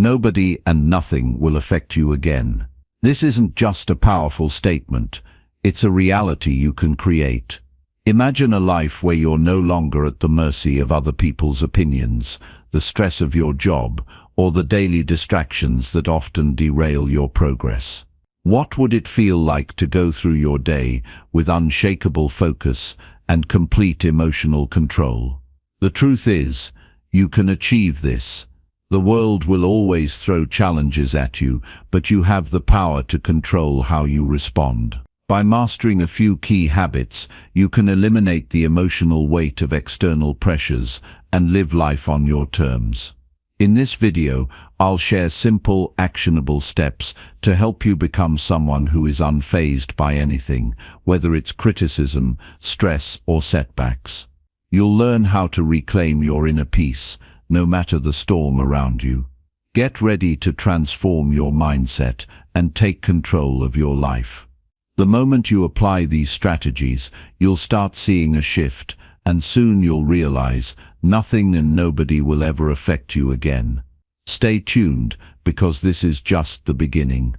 Nobody and nothing will affect you again. This isn't just a powerful statement, it's a reality you can create. Imagine a life where you're no longer at the mercy of other people's opinions, the stress of your job, or the daily distractions that often derail your progress. What would it feel like to go through your day with unshakable focus and complete emotional control? The truth is, you can achieve this. The world will always throw challenges at you, but you have the power to control how you respond. By mastering a few key habits, you can eliminate the emotional weight of external pressures and live life on your terms. In this video, I'll share simple, actionable steps to help you become someone who is unfazed by anything, whether it's criticism, stress, or setbacks. You'll learn how to reclaim your inner peace, no matter the storm around you. Get ready to transform your mindset and take control of your life. The moment you apply these strategies, you'll start seeing a shift, and soon you'll realize nothing and nobody will ever affect you again. Stay tuned, because this is just the beginning.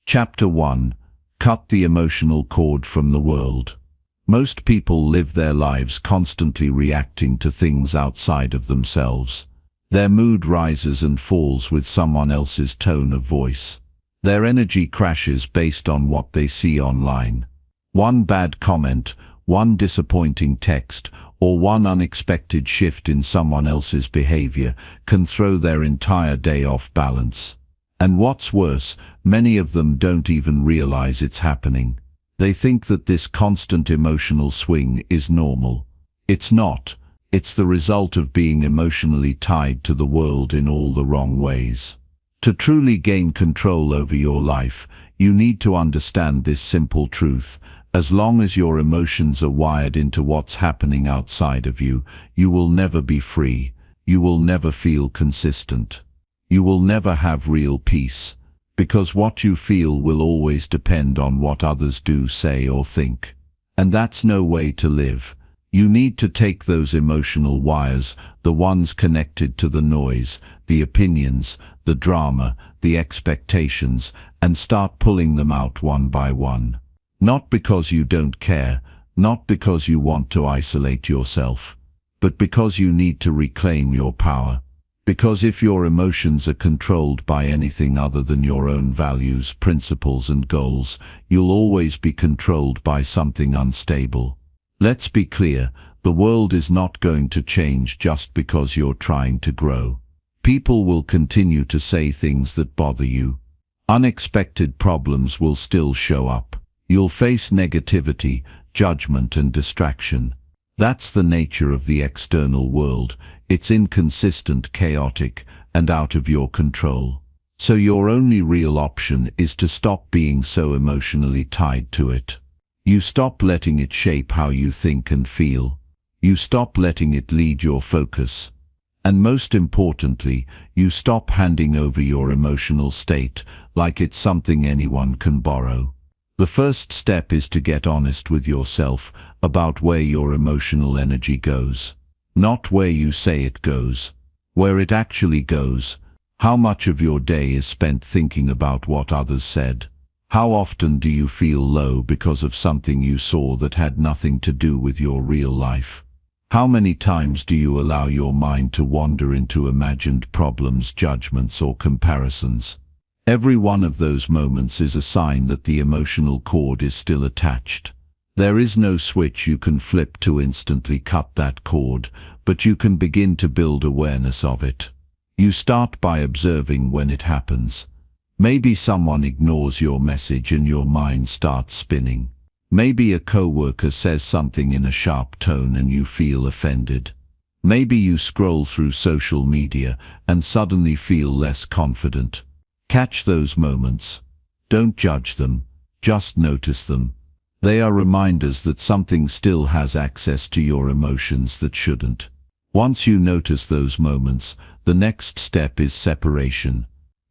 Chapter 1. Cut the emotional cord from the world. Most people live their lives constantly reacting to things outside of themselves. Their mood rises and falls with someone else's tone of voice. Their energy crashes based on what they see online. One bad comment, one disappointing text, or one unexpected shift in someone else's behavior can throw their entire day off balance. And what's worse, many of them don't even realize it's happening. They think that this constant emotional swing is normal. It's not. It's the result of being emotionally tied to the world in all the wrong ways. To truly gain control over your life, you need to understand this simple truth. As long as your emotions are wired into what's happening outside of you, you will never be free. You will never feel consistent. You will never have real peace, because what you feel will always depend on what others do, say, or think. And that's no way to live. You need to take those emotional wires, the ones connected to the noise, the opinions, the drama, the expectations, and start pulling them out one by one. Not because you don't care, not because you want to isolate yourself, but because you need to reclaim your power. Because if your emotions are controlled by anything other than your own values, principles, and goals, you'll always be controlled by something unstable. Let's be clear, the world is not going to change just because you're trying to grow. People will continue to say things that bother you. Unexpected problems will still show up. You'll face negativity, judgment, and distraction. That's the nature of the external world. It's inconsistent, chaotic, and out of your control. So your only real option is to stop being so emotionally tied to it. You stop letting it shape how you think and feel. You stop letting it lead your focus. And most importantly, you stop handing over your emotional state like it's something anyone can borrow. The first step is to get honest with yourself about where your emotional energy goes. Not where you say it goes, where it actually goes. How much of your day is spent thinking about what others said? How often do you feel low because of something you saw that had nothing to do with your real life? How many times do you allow your mind to wander into imagined problems, judgments, or comparisons? Every one of those moments is a sign that the emotional cord is still attached. There is no switch you can flip to instantly cut that cord, but you can begin to build awareness of it. You start by observing when it happens. Maybe someone ignores your message and your mind starts spinning. Maybe a coworker says something in a sharp tone and you feel offended. Maybe you scroll through social media and suddenly feel less confident. Catch those moments. Don't judge them, just notice them. They are reminders that something still has access to your emotions that shouldn't. Once you notice those moments, the next step is separation.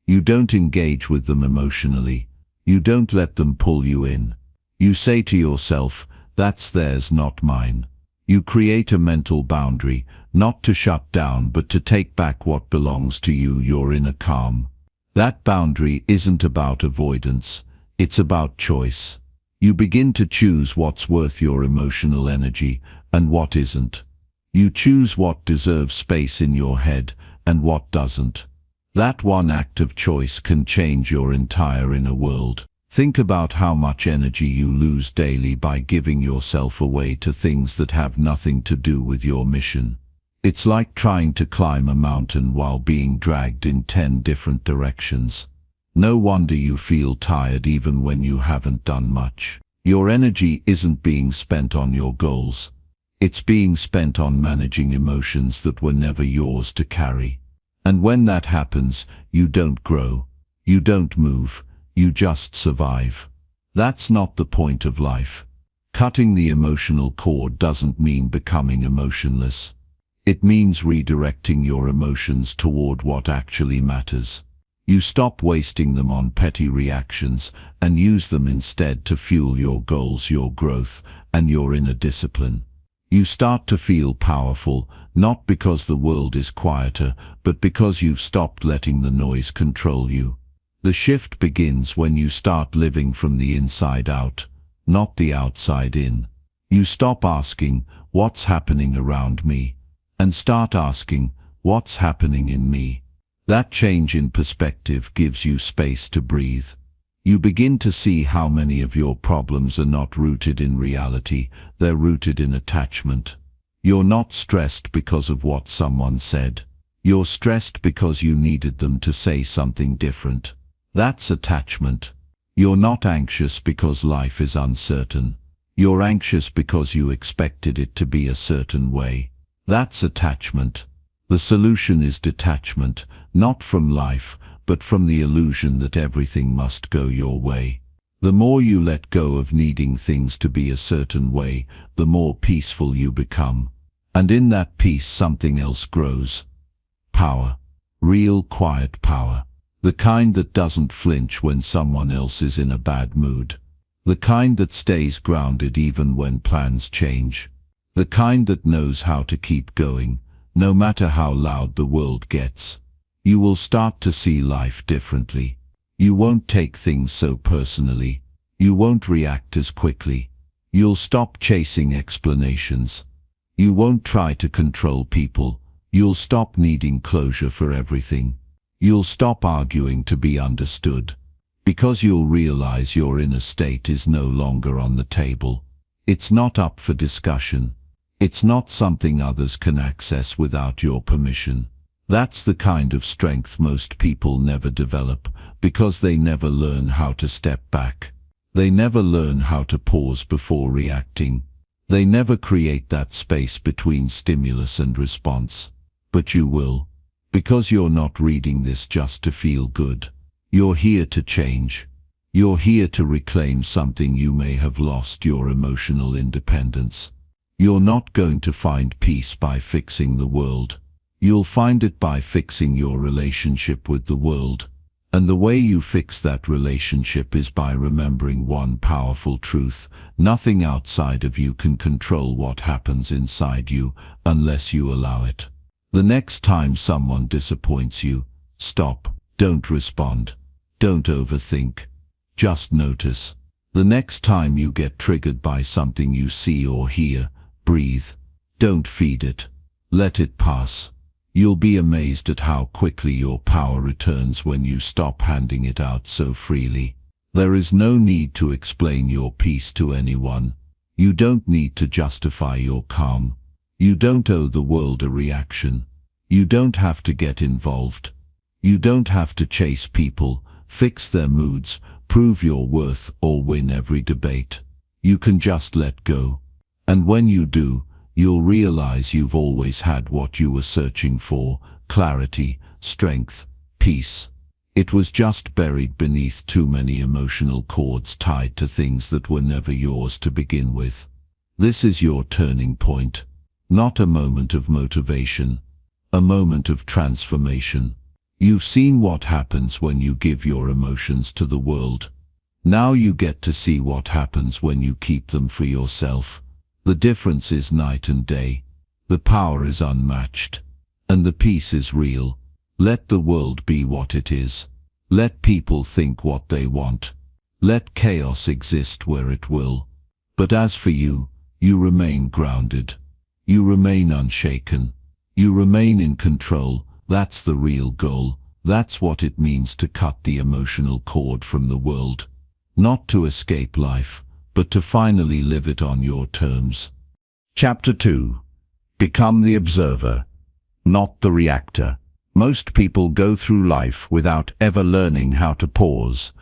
You don't engage with them emotionally. You don't let them pull you in. You say to yourself, that's theirs, not mine. You create a mental boundary, not to shut down but to take back what belongs to you, your inner calm. That boundary isn't about avoidance, it's about choice. You begin to choose what's worth your emotional energy and what isn't. You choose what deserves space in your head and what doesn't. That one act of choice can change your entire inner world. Think about how much energy you lose daily by giving yourself away to things that have nothing to do with your mission. It's like trying to climb a mountain while being dragged in 10 different directions. No wonder you feel tired even when you haven't done much. Your energy isn't being spent on your goals. It's being spent on managing emotions that were never yours to carry. And when that happens, you don't grow. You don't move. You just survive. That's not the point of life. Cutting the emotional cord doesn't mean becoming emotionless. It means redirecting your emotions toward what actually matters. You stop wasting them on petty reactions and use them instead to fuel your goals, your growth, and your inner discipline. You start to feel powerful, not because the world is quieter, but because you've stopped letting the noise control you. The shift begins when you start living from the inside out, not the outside in. You stop asking, "What's happening around me?" and start asking, "What's happening in me?" That change in perspective gives you space to breathe. You begin to see how many of your problems are not rooted in reality, they're rooted in attachment. You're not stressed because of what someone said. You're stressed because you needed them to say something different. That's attachment. You're not anxious because life is uncertain. You're anxious because you expected it to be a certain way. That's attachment. The solution is detachment, not from life, but from the illusion that everything must go your way. The more you let go of needing things to be a certain way, the more peaceful you become. And in that peace something else grows. Power. Real quiet power. The kind that doesn't flinch when someone else is in a bad mood. The kind that stays grounded even when plans change. The kind that knows how to keep going, no matter how loud the world gets. You will start to see life differently. You won't take things so personally. You won't react as quickly. You'll stop chasing explanations. You won't try to control people. You'll stop needing closure for everything. You'll stop arguing to be understood, because you'll realize your inner state is no longer on the table. It's not up for discussion. It's not something others can access without your permission. That's the kind of strength most people never develop, because they never learn how to step back. They never learn how to pause before reacting. They never create that space between stimulus and response. But you will. Because you're not reading this just to feel good. You're here to change. You're here to reclaim something you may have lost, your emotional independence. You're not going to find peace by fixing the world. You'll find it by fixing your relationship with the world. And the way you fix that relationship is by remembering one powerful truth: nothing outside of you can control what happens inside you unless you allow it. The next time someone disappoints you, stop. Don't respond. Don't overthink. Just notice. The next time you get triggered by something you see or hear, breathe. Don't feed it. Let it pass. You'll be amazed at how quickly your power returns when you stop handing it out so freely. There is no need to explain your peace to anyone. You don't need to justify your calm. You don't owe the world a reaction. You don't have to get involved. You don't have to chase people, fix their moods, prove your worth, or win every debate. You can just let go. And when you do, you'll realize you've always had what you were searching for: clarity, strength, peace. It was just buried beneath too many emotional cords tied to things that were never yours to begin with. This is your turning point. Not a moment of motivation, a moment of transformation. You've seen what happens when you give your emotions to the world. Now you get to see what happens when you keep them for yourself. The difference is night and day. The power is unmatched. And the peace is real. Let the world be what it is. Let people think what they want. Let chaos exist where it will. But as for you, you remain grounded. You remain unshaken. You remain in control. That's the real goal. That's what it means to cut the emotional cord from the world. Not to escape life, but to finally live it on your terms. Chapter 2. Become the observer, not the reactor. Most people go through life without ever learning how to pause.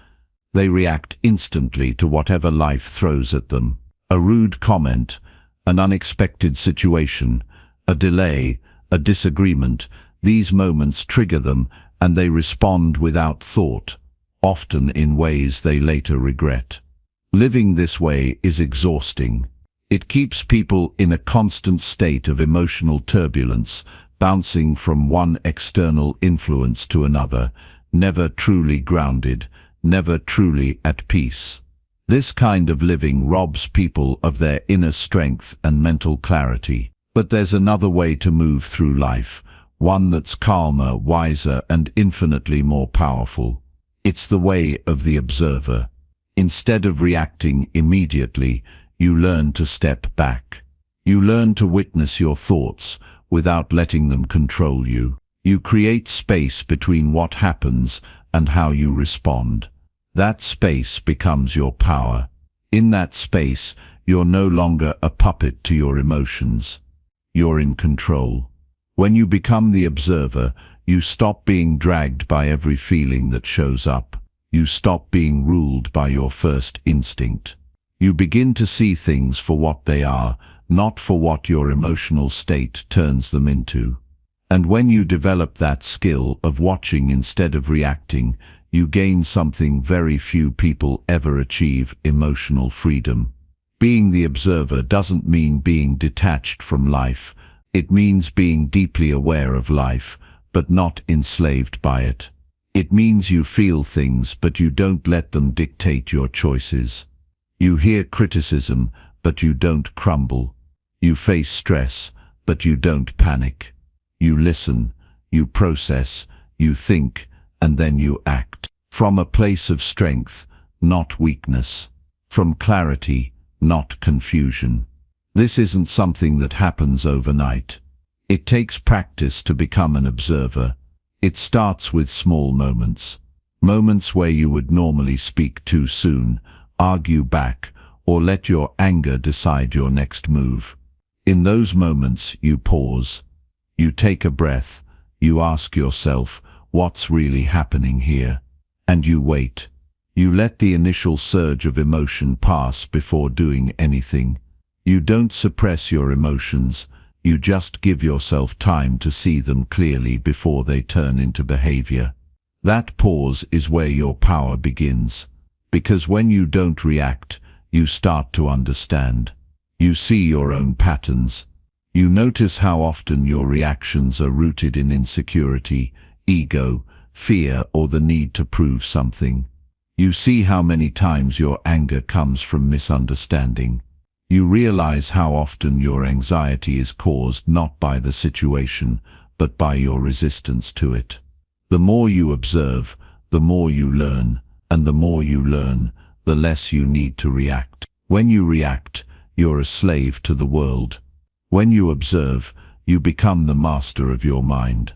They react instantly to whatever life throws at them. A rude comment, an unexpected situation, a delay, a disagreement. These moments trigger them and they respond without thought, often in ways they later regret. Living this way is exhausting. It keeps people in a constant state of emotional turbulence, bouncing from one external influence to another, never truly grounded, never truly at peace. This kind of living robs people of their inner strength and mental clarity. But there's another way to move through life, one that's calmer, wiser, and infinitely more powerful. It's the way of the observer. Instead of reacting immediately, you learn to step back. You learn to witness your thoughts without letting them control you. You create space between what happens and how you respond. That space becomes your power. In that space, you're no longer a puppet to your emotions. You're in control. When you become the observer, you stop being dragged by every feeling that shows up. You stop being ruled by your first instinct. You begin to see things for what they are, not for what your emotional state turns them into. And when you develop that skill of watching instead of reacting, you gain something very few people ever achieve: emotional freedom. Being the observer doesn't mean being detached from life. It means being deeply aware of life, but not enslaved by it. It means you feel things, but you don't let them dictate your choices. You hear criticism, but you don't crumble. You face stress, but you don't panic. You listen, you process, you think, and then you act. From a place of strength, not weakness. From clarity, not confusion. This isn't something that happens overnight. It takes practice to become an observer. It starts with small moments. Moments where you would normally speak too soon, argue back, or let your anger decide your next move. In those moments, you pause. You take a breath. You ask yourself, what's really happening here? And you wait. You let the initial surge of emotion pass before doing anything. You don't suppress your emotions. You just give yourself time to see them clearly before they turn into behavior. That pause is where your power begins. Because when you don't react, you start to understand. You see your own patterns. You notice how often your reactions are rooted in insecurity, ego, fear, or the need to prove something. You see how many times your anger comes from misunderstanding. You realize how often your anxiety is caused not by the situation, but by your resistance to it. The more you observe, the more you learn, and the more you learn, the less you need to react. When you react, you're a slave to the world. When you observe, you become the master of your mind.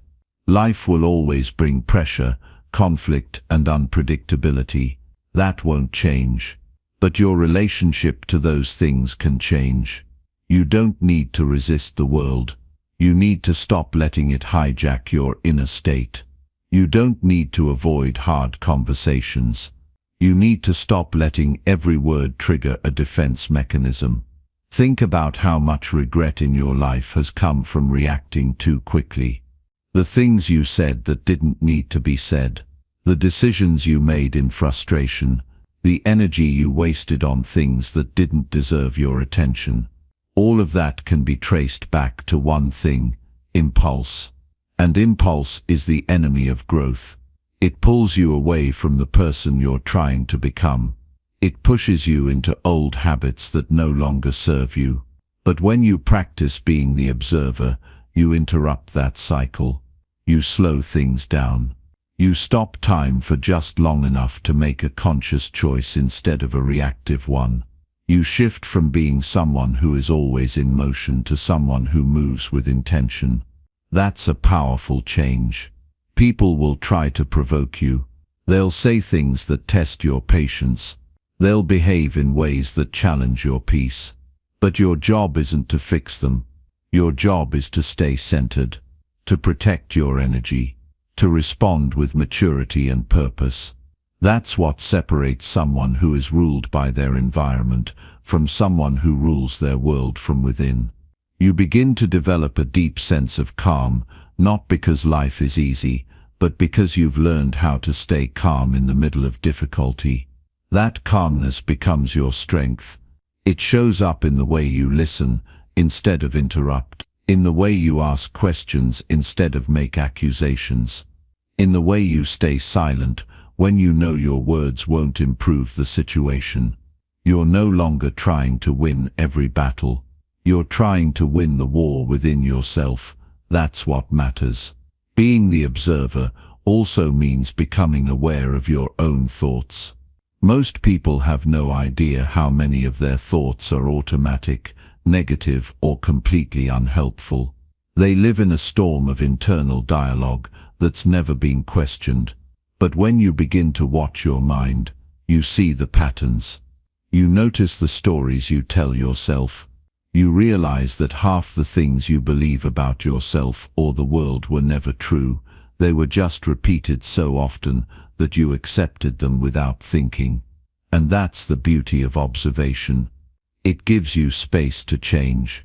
Life will always bring pressure, conflict, and unpredictability. That won't change. But your relationship to those things can change. You don't need to resist the world. You need to stop letting it hijack your inner state. You don't need to avoid hard conversations. You need to stop letting every word trigger a defense mechanism. Think about how much regret in your life has come from reacting too quickly. The things you said that didn't need to be said. The decisions you made in frustration. The energy you wasted on things that didn't deserve your attention. All of that can be traced back to one thing: impulse. And impulse is the enemy of growth. It pulls you away from the person you're trying to become. It pushes you into old habits that no longer serve you. But when you practice being the observer, you interrupt that cycle. You slow things down. You stop time for just long enough to make a conscious choice instead of a reactive one. You shift from being someone who is always in motion to someone who moves with intention. That's a powerful change. People will try to provoke you. They'll say things that test your patience. They'll behave in ways that challenge your peace. But your job isn't to fix them. Your job is to stay centered, to protect your energy, to respond with maturity and purpose. That's what separates someone who is ruled by their environment from someone who rules their world from within. You begin to develop a deep sense of calm, not because life is easy, but because you've learned how to stay calm in the middle of difficulty. That calmness becomes your strength. It shows up in the way you listen instead of interrupt, in the way you ask questions instead of make accusations, in the way you stay silent when you know your words won't improve the situation. You're no longer trying to win every battle. You're trying to win the war within yourself. That's what matters. Being the observer also means becoming aware of your own thoughts. Most people have no idea how many of their thoughts are automatic, negative, or completely unhelpful. They live in a storm of internal dialogue that's never been questioned. But when you begin to watch your mind, you see the patterns. You notice the stories you tell yourself. You realize that half the things you believe about yourself or the world were never true. They were just repeated so often that you accepted them without thinking. And that's the beauty of observation. It gives you space to change.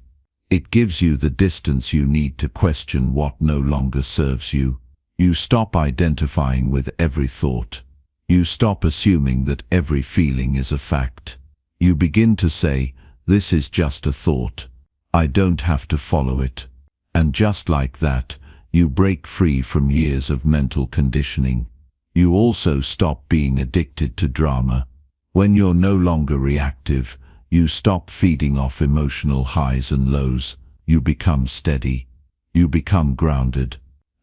It gives you the distance you need to question what no longer serves you. You stop identifying with every thought. You stop assuming that every feeling is a fact. You begin to say, "This is just a thought. I don't have to follow it." And just like that, you break free from years of mental conditioning. You also stop being addicted to drama. When you're no longer reactive, you stop feeding off emotional highs and lows. You become steady. You become grounded.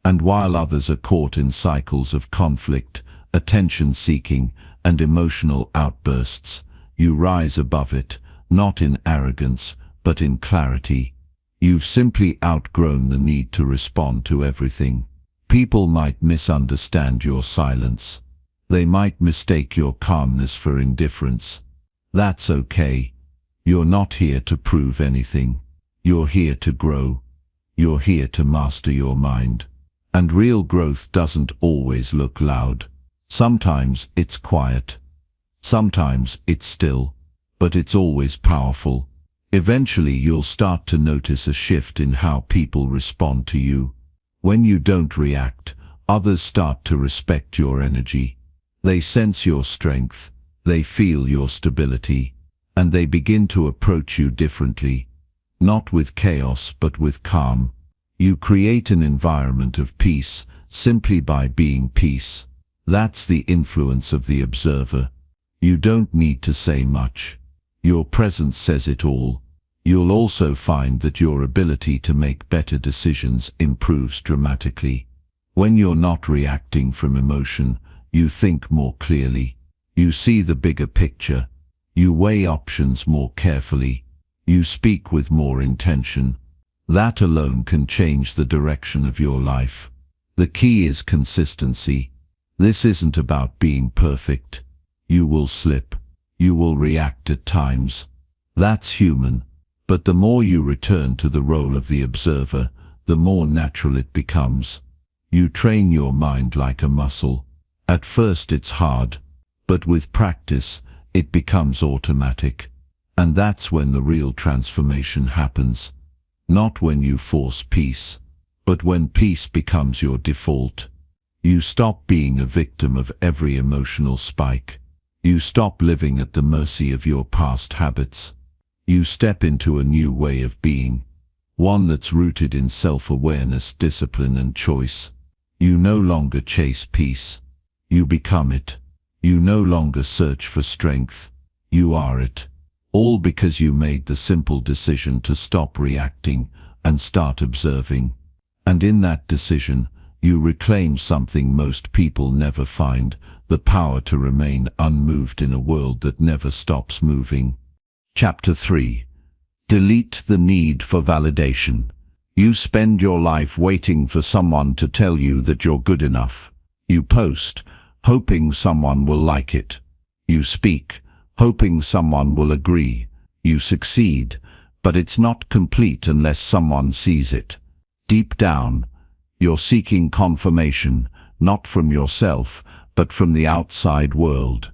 And while others are caught in cycles of conflict, attention-seeking, and emotional outbursts, you rise above it, not in arrogance, but in clarity. You've simply outgrown the need to respond to everything. People might misunderstand your silence. They might mistake your calmness for indifference. That's okay. You're not here to prove anything. You're here to grow. You're here to master your mind. And real growth doesn't always look loud. Sometimes it's quiet. Sometimes it's still. But it's always powerful. Eventually you'll start to notice a shift in how people respond to you. When you don't react, others start to respect your energy. They sense your strength. They feel your stability. And they begin to approach you differently. Not with chaos, but with calm. You create an environment of peace simply by being peace. That's the influence of the observer. You don't need to say much. Your presence says it all. You'll also find that your ability to make better decisions improves dramatically. When you're not reacting from emotion, you think more clearly. You see the bigger picture. You weigh options more carefully. You speak with more intention. That alone can change the direction of your life. The key is consistency. This isn't about being perfect. You will slip. You will react at times. That's human. But the more you return to the role of the observer, the more natural it becomes. You train your mind like a muscle. At first it's hard, but with practice, it becomes automatic. And that's when the real transformation happens. Not when you force peace, but when peace becomes your default. You stop being a victim of every emotional spike. You stop living at the mercy of your past habits. You step into a new way of being, one that's rooted in self-awareness, discipline, and choice. You no longer chase peace. You become it. You no longer search for strength. You are it. All because you made the simple decision to stop reacting and start observing. And in that decision, You reclaim something most people never find, the power to remain unmoved in a world that never stops moving. Chapter 3. Delete the need for validation. You spend your life waiting for someone to tell you that you're good enough. You post, hoping someone will like it. You speak, hoping someone will agree. You succeed, but it's not complete unless someone sees it. Deep down, you're seeking confirmation, not from yourself, but from the outside world.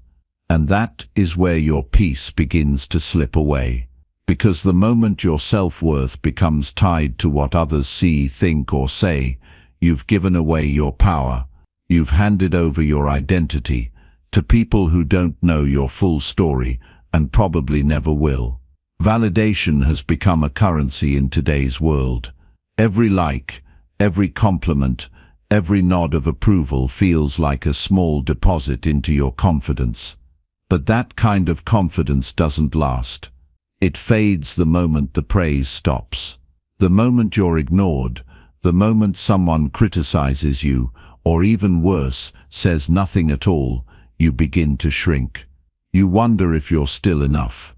And that is where your peace begins to slip away. Because the moment your self-worth becomes tied to what others see, think, or say, you've given away your power. You've handed over your identity to people who don't know your full story and probably never will. Validation has become a currency in today's world. Every like, every compliment, every nod of approval feels like a small deposit into your confidence. But that kind of confidence doesn't last. It fades the moment the praise stops. The moment you're ignored, the moment someone criticizes you, or even worse, says nothing at all, you begin to shrink. You wonder if you're still enough,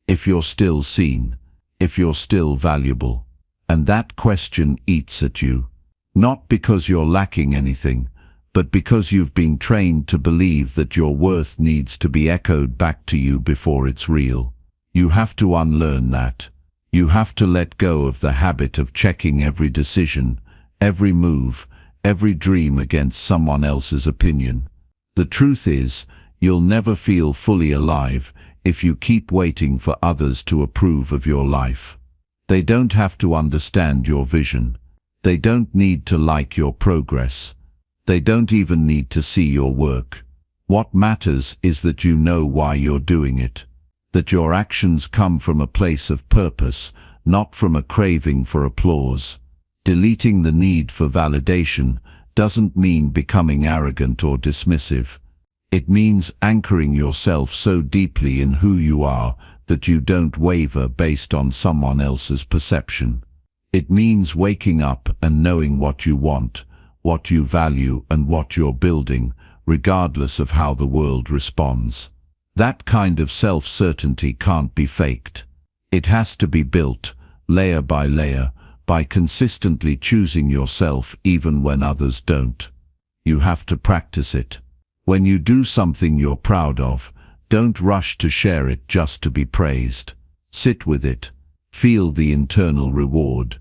if you're still seen, if you're still valuable. And that question eats at you. Not because you're lacking anything, but because you've been trained to believe that your worth needs to be echoed back to you before it's real. You have to unlearn that. You have to let go of the habit of checking every decision, every move, every dream against someone else's opinion. The truth is, you'll never feel fully alive if you keep waiting for others to approve of your life. They don't have to understand your vision. They don't need to like your progress. They don't even need to see your work. What matters is that you know why you're doing it. That your actions come from a place of purpose, not from a craving for applause. Deleting the need for validation doesn't mean becoming arrogant or dismissive. It means anchoring yourself so deeply in who you are that you don't waver based on someone else's perception. It means waking up and knowing what you want, what you value, and what you're building, regardless of how the world responds. That kind of self-certainty can't be faked. It has to be built, layer by layer, by consistently choosing yourself even when others don't. You have to practice it. When you do something you're proud of, don't rush to share it just to be praised. Sit with it. Feel the internal reward.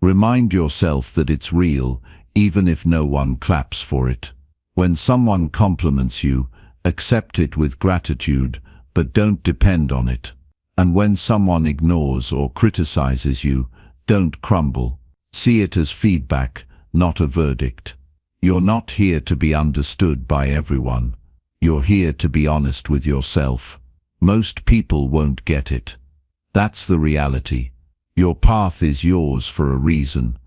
Remind yourself that it's real, even if no one claps for it. When someone compliments you, accept it with gratitude, but don't depend on it. And when someone ignores or criticizes you, don't crumble. See it as feedback, not a verdict. You're not here to be understood by everyone. You're here to be honest with yourself. Most people won't get it. That's the reality. Your path is yours for a reason.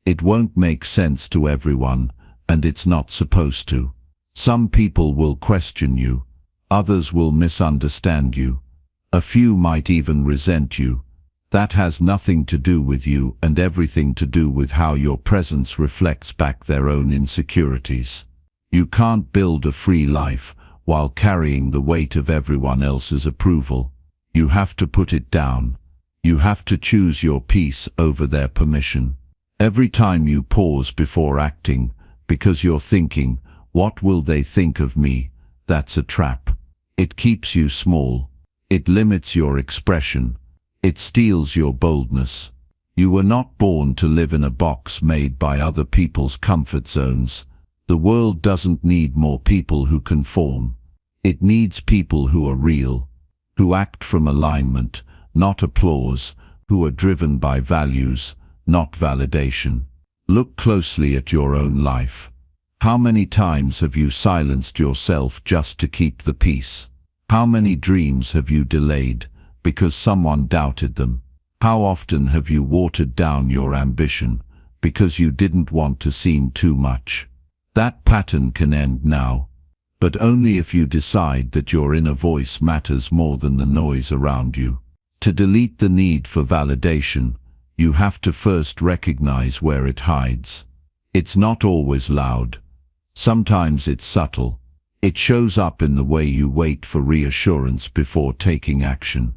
It won't make sense to everyone, and it's not supposed to. Some people will question you. Others will misunderstand you. A few might even resent you. That has nothing to do with you and everything to do with how your presence reflects back their own insecurities. You can't build a free life while carrying the weight of everyone else's approval. You have to put it down. You have to choose your peace over their permission. Every time you pause before acting, because you're thinking, "What will they think of me?" that's a trap. It keeps you small. It limits your expression. It steals your boldness. You were not born to live in a box made by other people's comfort zones. The world doesn't need more people who conform. It needs people who are real, who act from alignment, not applause, who are driven by values, not validation. Look closely at your own life. How many times have you silenced yourself just to keep the peace? How many dreams have you delayed because someone doubted them? How often have you watered down your ambition because you didn't want to seem too much? That pattern can end now, but only if you decide that your inner voice matters more than the noise around you. To delete the need for validation, you have to first recognize where it hides. It's not always loud. Sometimes it's subtle. It shows up in the way you wait for reassurance before taking action,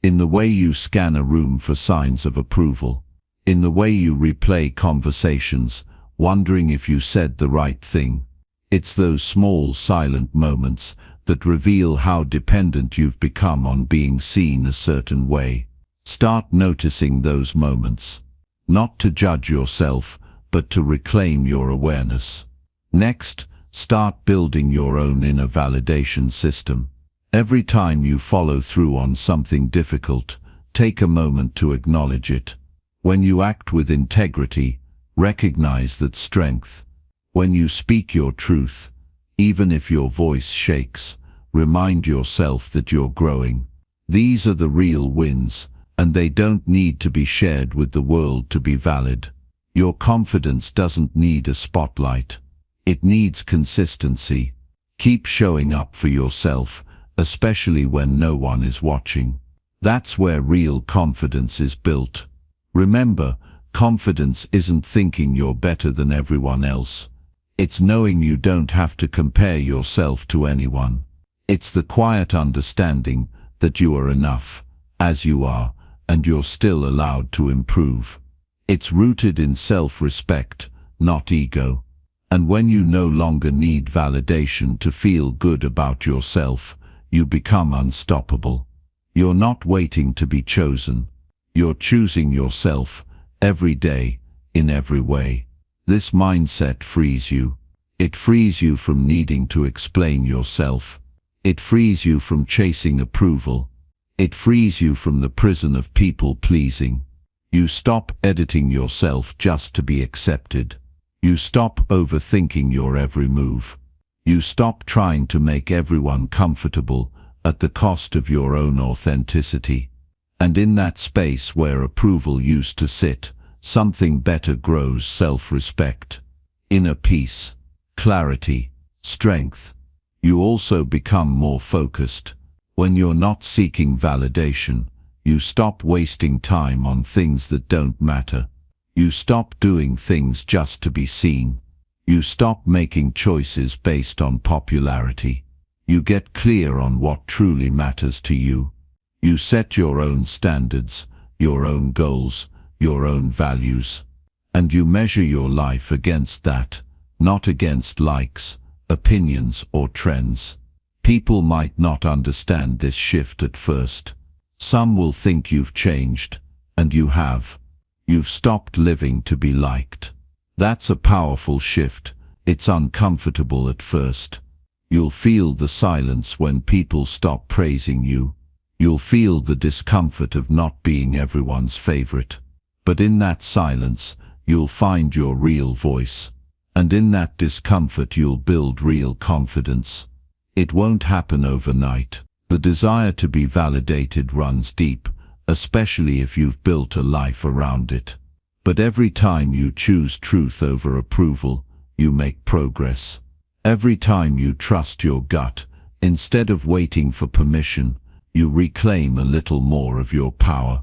in the way you scan a room for signs of approval, in the way you replay conversations, wondering if you said the right thing. It's those small, silent moments that reveal how dependent you've become on being seen a certain way. Start noticing those moments, not to judge yourself, but to reclaim your awareness. Next, start building your own inner validation system. Every time you follow through on something difficult, take a moment to acknowledge it. When you act with integrity, recognize that strength. When you speak your truth, even if your voice shakes, remind yourself that you're growing. These are the real wins, and they don't need to be shared with the world to be valid. Your confidence doesn't need a spotlight. It needs consistency. Keep showing up for yourself, especially when no one is watching. That's where real confidence is built. Remember, confidence isn't thinking you're better than everyone else. It's knowing you don't have to compare yourself to anyone. It's the quiet understanding that you are enough, as you are, and you're still allowed to improve. It's rooted in self-respect, not ego. And when you no longer need validation to feel good about yourself, you become unstoppable. You're not waiting to be chosen. You're choosing yourself, every day, in every way. This mindset frees you. It frees you from needing to explain yourself. It frees you from chasing approval. It frees you from the prison of people-pleasing. You stop editing yourself just to be accepted. You stop overthinking your every move. You stop trying to make everyone comfortable at the cost of your own authenticity. And in that space where approval used to sit, something better grows: self-respect, inner peace, clarity, strength. You also become more focused. When you're not seeking validation, you stop wasting time on things that don't matter. You stop doing things just to be seen. You stop making choices based on popularity. You get clear on what truly matters to you. You set your own standards, your own goals, your own values. And you measure your life against that, not against likes, opinions, or trends. People might not understand this shift at first. Some will think you've changed, and you have. You've stopped living to be liked. That's a powerful shift. It's uncomfortable at first. You'll feel the silence when people stop praising you. You'll feel the discomfort of not being everyone's favorite. But in that silence, you'll find your real voice. And in that discomfort, you'll build real confidence. It won't happen overnight. The desire to be validated runs deep, especially if you've built a life around it. But every time you choose truth over approval, you make progress. Every time you trust your gut, instead of waiting for permission, you reclaim a little more of your power.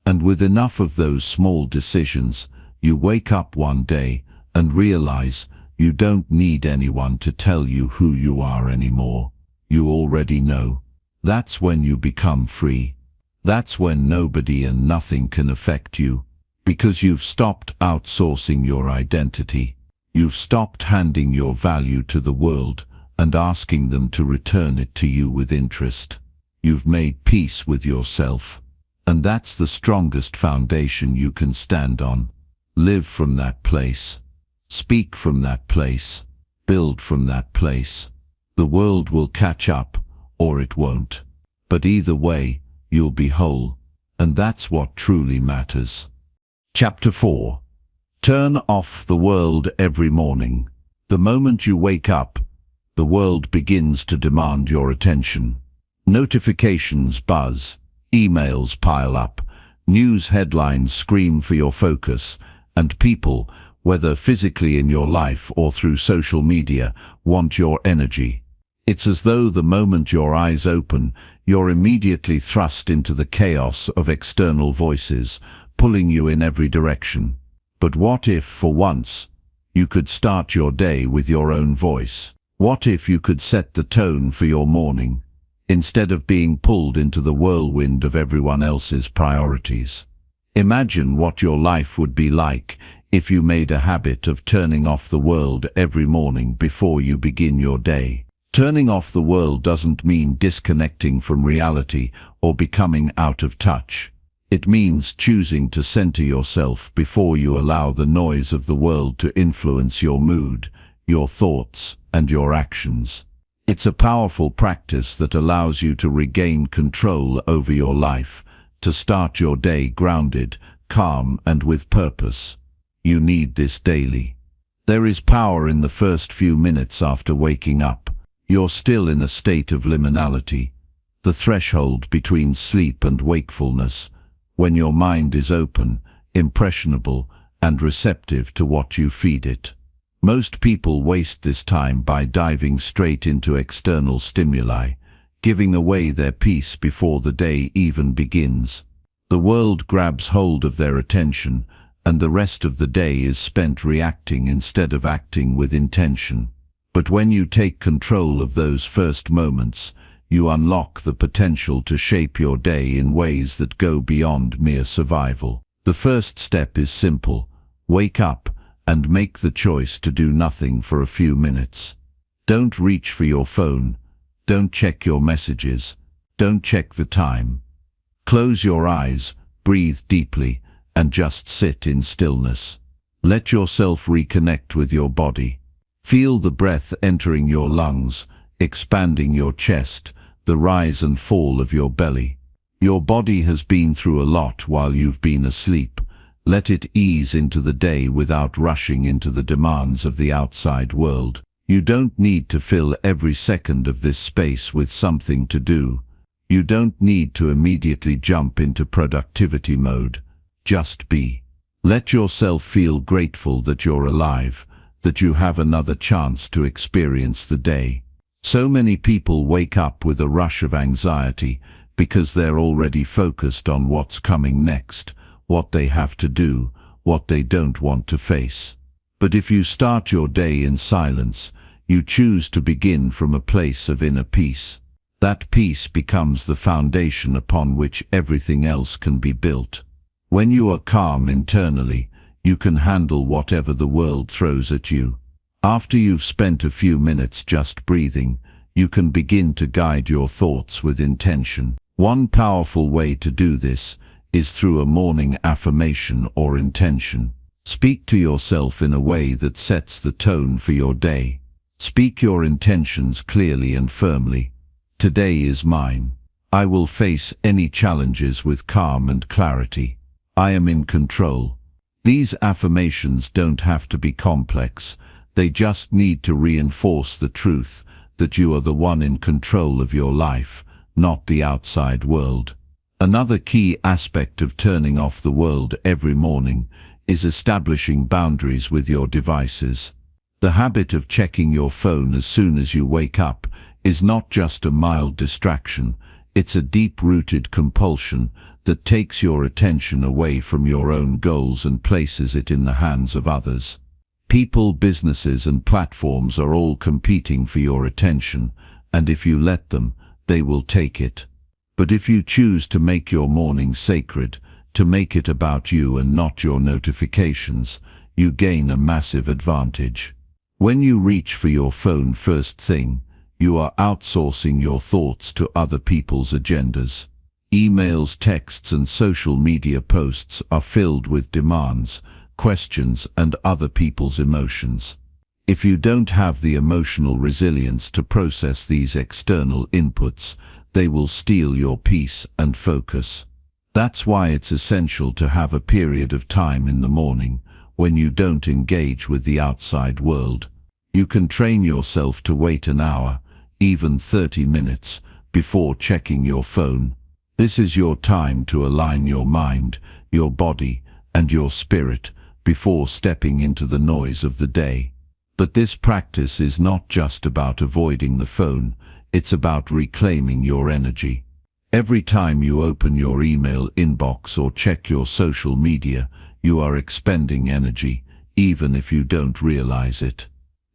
And with enough of those small decisions, you wake up one day and realize you don't need anyone to tell you who you are anymore. You already know. That's when you become free. That's when nobody and nothing can affect you, because you've stopped outsourcing your identity. You've stopped handing your value to the world and asking them to return it to you with interest. You've made peace with yourself. And that's the strongest foundation you can stand on. Live from that place. Speak from that place. Build from that place. The world will catch up, or it won't. But either way, you'll be whole. And that's what truly matters. Chapter 4. Turn off the world every morning. The moment you wake up, the world begins to demand your attention. Notifications buzz, emails pile up, news headlines scream for your focus, and people, whether physically in your life or through social media, want your energy. It's as though the moment your eyes open, you're immediately thrust into the chaos of external voices, pulling you in every direction. But what if, for once, You could start your day with your own voice. What if you could set the tone for your morning, instead of being pulled into the whirlwind of everyone else's priorities? Imagine what your life would be like if you made a habit of turning off the world every morning before you begin your day. Turning off the world doesn't mean disconnecting from reality or becoming out of touch. It means choosing to center yourself before you allow the noise of the world to influence your mood, your thoughts, and your actions. It's a powerful practice that allows you to regain control over your life, to start your day grounded, calm, and with purpose. You need this daily. There is power in the first few minutes after waking up. You're still in a state of liminality, the threshold between sleep and wakefulness, when your mind is open, impressionable, and receptive to what you feed it. Most people waste this time by diving straight into external stimuli, giving away their peace before the day even begins. The world grabs hold of their attention, and the rest of the day is spent reacting instead of acting with intention. But when you take control of those first moments, you unlock the potential to shape your day in ways that go beyond mere survival. The first step is simple: wake up and make the choice to do nothing for a few minutes. Don't reach for your phone. Don't check your messages. Don't check the time. Close your eyes, breathe deeply, and just sit in stillness. Let yourself reconnect with your body. Feel the breath entering your lungs, expanding your chest, the rise and fall of your belly. Your body has been through a lot while you've been asleep. Let it ease into the day without rushing into the demands of the outside world. You don't need to fill every second of this space with something to do. You don't need to immediately jump into productivity mode. Just be. Let yourself feel grateful that you're alive, that you have another chance to experience the day. So many people wake up with a rush of anxiety because they're already focused on what's coming next, what they have to do, what they don't want to face. But if you start your day in silence, you choose to begin from a place of inner peace. That peace becomes the foundation upon which everything else can be built. When you are calm internally, you can handle whatever the world throws at you. After you've spent a few minutes just breathing, you can begin to guide your thoughts with intention. One powerful way to do this is through a morning affirmation or intention. Speak to yourself in a way that sets the tone for your day. Speak your intentions clearly and firmly. Today is mine. I will face any challenges with calm and clarity. I am in control. These affirmations don't have to be complex. They just need to reinforce the truth that you are the one in control of your life, not the outside world. Another key aspect of turning off the world every morning is establishing boundaries with your devices. The habit of checking your phone as soon as you wake up is not just a mild distraction, it's a deep-rooted compulsion that takes your attention away from your own goals and places it in the hands of others. People, businesses, and platforms are all competing for your attention, and if you let them, they will take it. But if you choose to make your morning sacred, to make it about you and not your notifications, you gain a massive advantage. When you reach for your phone first thing, you are outsourcing your thoughts to other people's agendas. Emails, texts, and social media posts are filled with demands, questions, and other people's emotions. If you don't have the emotional resilience to process these external inputs, they will steal your peace and focus. That's why it's essential to have a period of time in the morning when you don't engage with the outside world. You can train yourself to wait an hour, even 30 minutes, before checking your phone. This is your time to align your mind, your body, and your spirit before stepping into the noise of the day. But this practice is not just about avoiding the phone, it's about reclaiming your energy. Every time you open your email inbox or check your social media, you are expending energy, even if you don't realize it.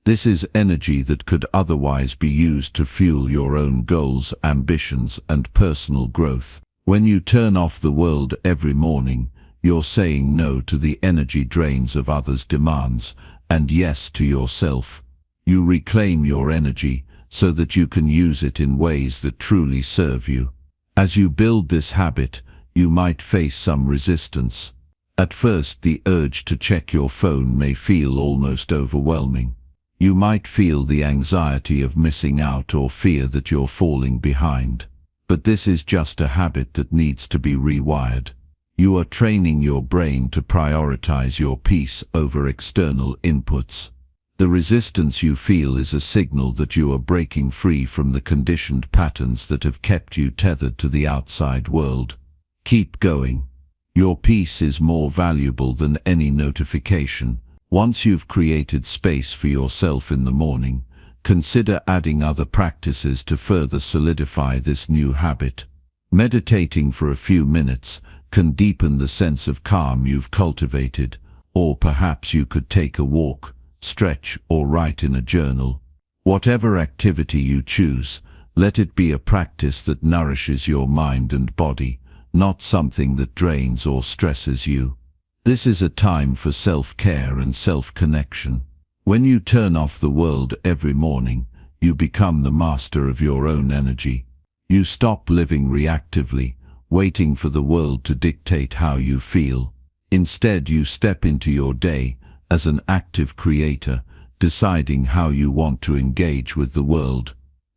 This is energy that could otherwise be used to fuel your own goals, ambitions, and personal growth. When you turn off the world every morning, you're saying no to the energy drains of others' demands, and yes to yourself. You reclaim your energy so that you can use it in ways that truly serve you. As you build this habit, you might face some resistance. At first, the urge to check your phone may feel almost overwhelming. You might feel the anxiety of missing out or fear that you're falling behind. But this is just a habit that needs to be rewired. You are training your brain to prioritize your peace over external inputs. The resistance you feel is a signal that you are breaking free from the conditioned patterns that have kept you tethered to the outside world. Keep going. Your peace is more valuable than any notification. Once you've created space for yourself in the morning, consider adding other practices to further solidify this new habit. Meditating for a few minutes can deepen the sense of calm you've cultivated, or perhaps you could take a walk, stretch, or write in a journal. Whatever activity you choose, let it be a practice that nourishes your mind and body, not something that drains or stresses you. This is a time for self-care and self-connection. When you turn off the world every morning, you become the master of your own energy. You stop living reactively, waiting for the world to dictate how you feel. Instead, you step into your day as an active creator, deciding how you want to engage with the world.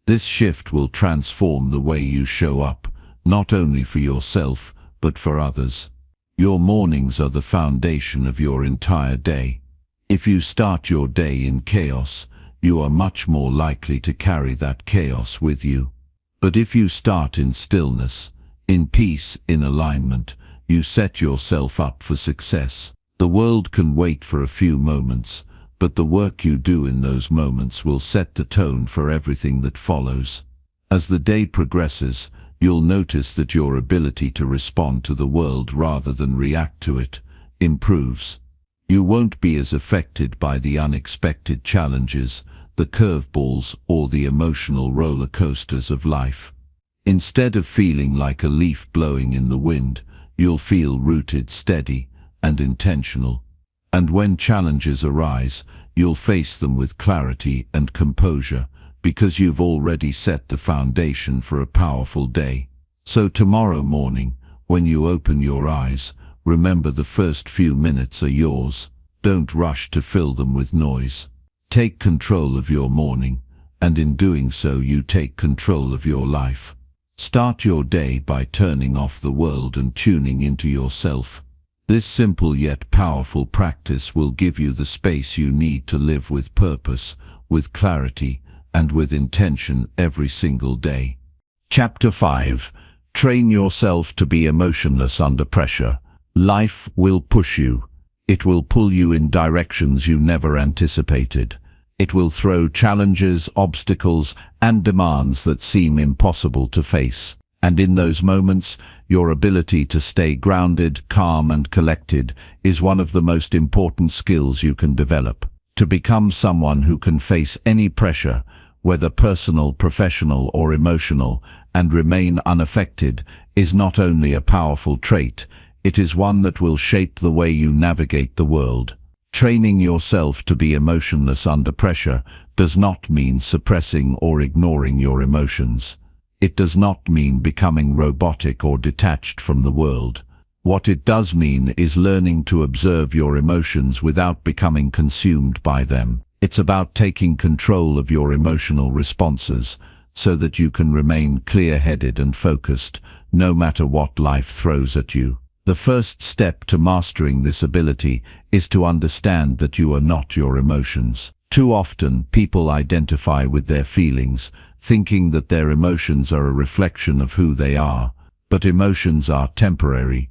This shift will transform the way you show up, not only for yourself, but for others. Your mornings are the foundation of your entire day. If you start your day in chaos, you are much more likely to carry that chaos with you. But if you start in stillness, in peace, in alignment, you set yourself up for success. The world can wait for a few moments, but the work you do in those moments will set the tone for everything that follows. As the day progresses, you'll notice that your ability to respond to the world rather than react to it improves. You won't be as affected by the unexpected challenges, the curveballs, or the emotional roller coasters of life. Instead of feeling like a leaf blowing in the wind, you'll feel rooted, steady, and intentional. And when challenges arise, you'll face them with clarity and composure, because you've already set the foundation for a powerful day. So tomorrow morning, when you open your eyes, remember the first few minutes are yours. Don't rush to fill them with noise. Take control of your morning, and in doing so you take control of your life. Start your day by turning off the world and tuning into yourself. This simple yet powerful practice will give you the space you need to live with purpose, with clarity, and with intention every single day. Chapter 5. Train yourself to be emotionless under pressure. Life will push you. It will pull you in directions you never anticipated. It will throw challenges, obstacles, and demands that seem impossible to face. And in those moments, your ability to stay grounded, calm, and collected is one of the most important skills you can develop. To become someone who can face any pressure, whether personal, professional, or emotional, and remain unaffected, is not only a powerful trait, it is one that will shape the way you navigate the world. Training yourself to be emotionless under pressure does not mean suppressing or ignoring your emotions. It does not mean becoming robotic or detached from the world. What it does mean is learning to observe your emotions without becoming consumed by them. It's about taking control of your emotional responses so that you can remain clear-headed and focused, no matter what life throws at you. The first step to mastering this ability is to understand that you are not your emotions. Too often, people identify with their feelings, thinking that their emotions are a reflection of who they are. But emotions are temporary.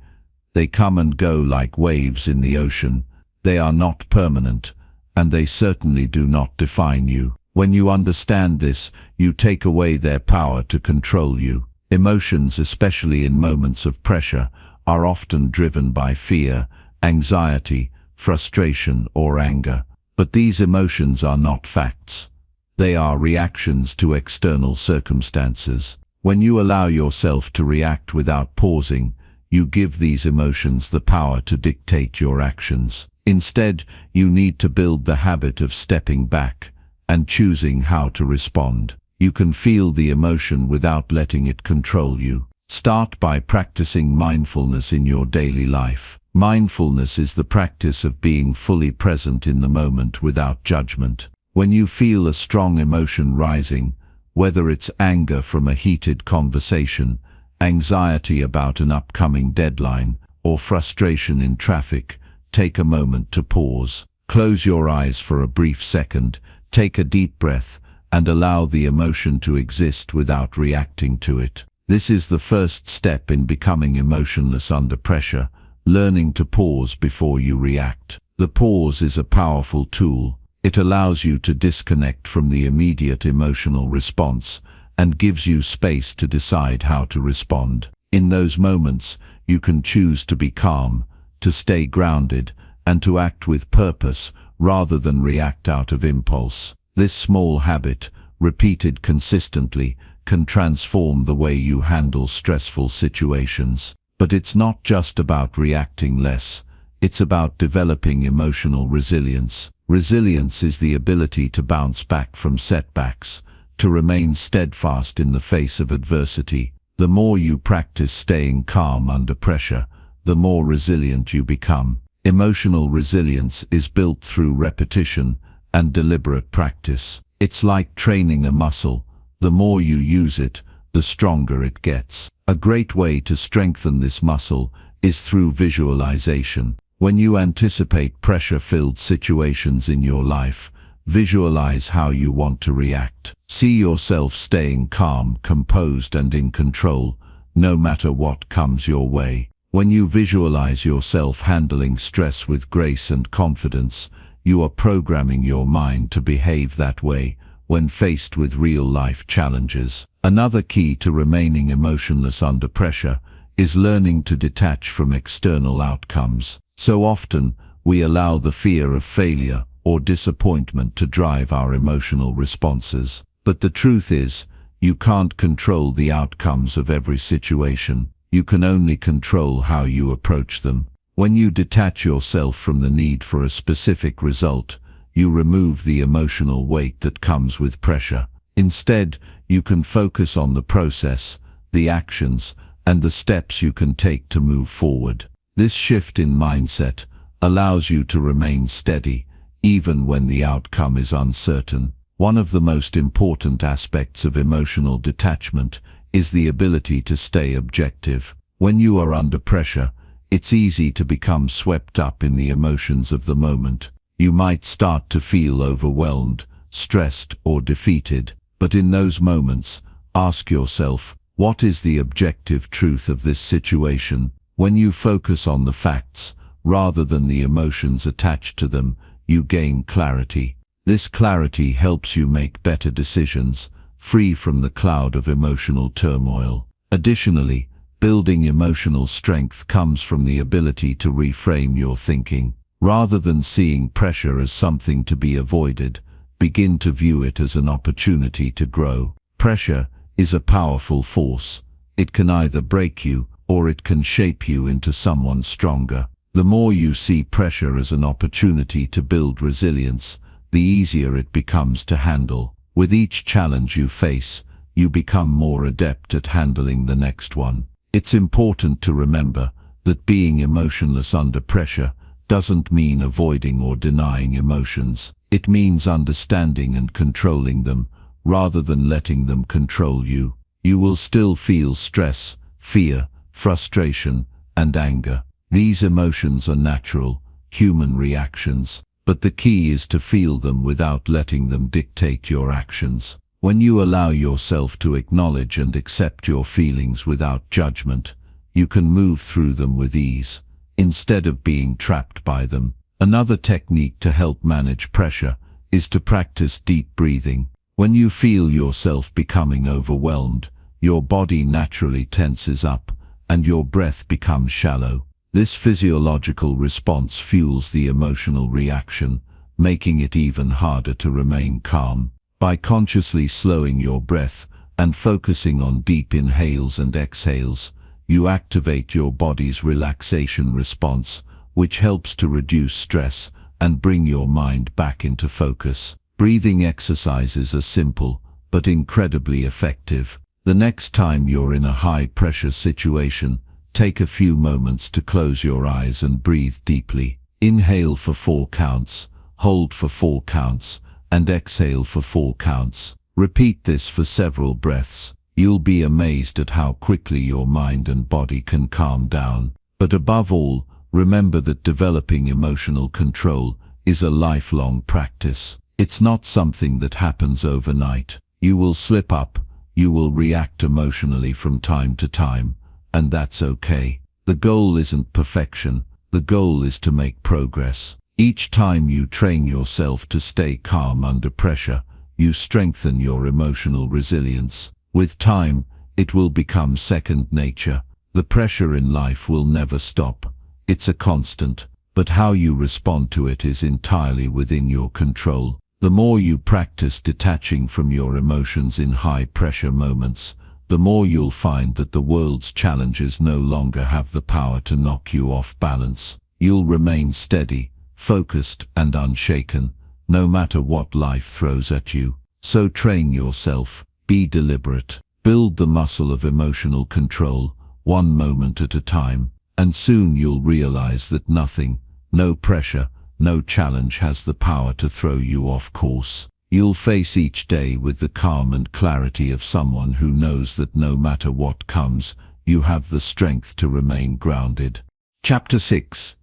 They come and go like waves in the ocean. They are not permanent, and they certainly do not define you. When you understand this, you take away their power to control you. Emotions, especially in moments of pressure, are often driven by fear, anxiety, frustration, or anger. But these emotions are not facts. They are reactions to external circumstances. When you allow yourself to react without pausing, you give these emotions the power to dictate your actions. Instead, you need to build the habit of stepping back and choosing how to respond. You can feel the emotion without letting it control you. Start by practicing mindfulness in your daily life. Mindfulness is the practice of being fully present in the moment without judgment. When you feel a strong emotion rising, whether it's anger from a heated conversation, anxiety about an upcoming deadline, or frustration in traffic, take a moment to pause. Close your eyes for a brief second, take a deep breath, and allow the emotion to exist without reacting to it. This is the first step in becoming emotionless under pressure, learning to pause before you react. The pause is a powerful tool. It allows you to disconnect from the immediate emotional response and gives you space to decide how to respond. In those moments, you can choose to be calm, to stay grounded, and to act with purpose rather than react out of impulse. This small habit, repeated consistently, can transform the way you handle stressful situations. But it's not just about reacting less, it's about developing emotional resilience. Resilience is the ability to bounce back from setbacks, to remain steadfast in the face of adversity. The more you practice staying calm under pressure, the more resilient you become. Emotional resilience is built through repetition and deliberate practice. It's like training a muscle. The more you use it, the stronger it gets. A great way to strengthen this muscle is through visualization. When you anticipate pressure-filled situations in your life, visualize how you want to react. See yourself staying calm, composed, and in control, no matter what comes your way. When you visualize yourself handling stress with grace and confidence, you are programming your mind to behave that way when faced with real-life challenges. Another key to remaining emotionless under pressure is learning to detach from external outcomes. So often, we allow the fear of failure or disappointment to drive our emotional responses. But the truth is, you can't control the outcomes of every situation. You can only control how you approach them. When you detach yourself from the need for a specific result, you remove the emotional weight that comes with pressure. Instead, you can focus on the process, the actions, and the steps you can take to move forward. This shift in mindset allows you to remain steady, even when the outcome is uncertain. One of the most important aspects of emotional detachment is the ability to stay objective. When you are under pressure, it's easy to become swept up in the emotions of the moment. You might start to feel overwhelmed, stressed, or defeated. But in those moments, ask yourself, what is the objective truth of this situation? When you focus on the facts, rather than the emotions attached to them, you gain clarity. This clarity helps you make better decisions, free from the cloud of emotional turmoil. Additionally, building emotional strength comes from the ability to reframe your thinking. Rather than seeing pressure as something to be avoided, begin to view it as an opportunity to grow. Pressure is a powerful force. It can either break you or it can shape you into someone stronger. The more you see pressure as an opportunity to build resilience, the easier it becomes to handle. With each challenge you face, you become more adept at handling the next one. It's important to remember that being emotionless under pressure doesn't mean avoiding or denying emotions. It means understanding and controlling them, rather than letting them control you. You will still feel stress, fear, frustration, and anger. These emotions are natural, human reactions, but the key is to feel them without letting them dictate your actions. When you allow yourself to acknowledge and accept your feelings without judgment, you can move through them with ease, instead of being trapped by them. Another technique to help manage pressure is to practice deep breathing. When you feel yourself becoming overwhelmed, your body naturally tenses up, and your breath becomes shallow. This physiological response fuels the emotional reaction, making it even harder to remain calm. By consciously slowing your breath and focusing on deep inhales and exhales, you activate your body's relaxation response, which helps to reduce stress and bring your mind back into focus. Breathing exercises are simple but incredibly effective. The next time you're in a high-pressure situation, take a few moments to close your eyes and breathe deeply. Inhale for 4 counts, hold for 4 counts, and exhale for 4 counts. Repeat this for several breaths. You'll be amazed at how quickly your mind and body can calm down. But above all, remember that developing emotional control is a lifelong practice. It's not something that happens overnight. You will slip up, you will react emotionally from time to time, and that's okay. The goal isn't perfection, the goal is to make progress. Each time you train yourself to stay calm under pressure, you strengthen your emotional resilience. With time, it will become second nature. The pressure in life will never stop. It's a constant, but how you respond to it is entirely within your control. The more you practice detaching from your emotions in high-pressure moments, the more you'll find that the world's challenges no longer have the power to knock you off balance. You'll remain steady, focused and unshaken, no matter what life throws at you. So train yourself, be deliberate, build the muscle of emotional control, one moment at a time, and soon you'll realize that nothing, no pressure, no challenge has the power to throw you off course. You'll face each day with the calm and clarity of someone who knows that no matter what comes, you have the strength to remain grounded. Chapter 6.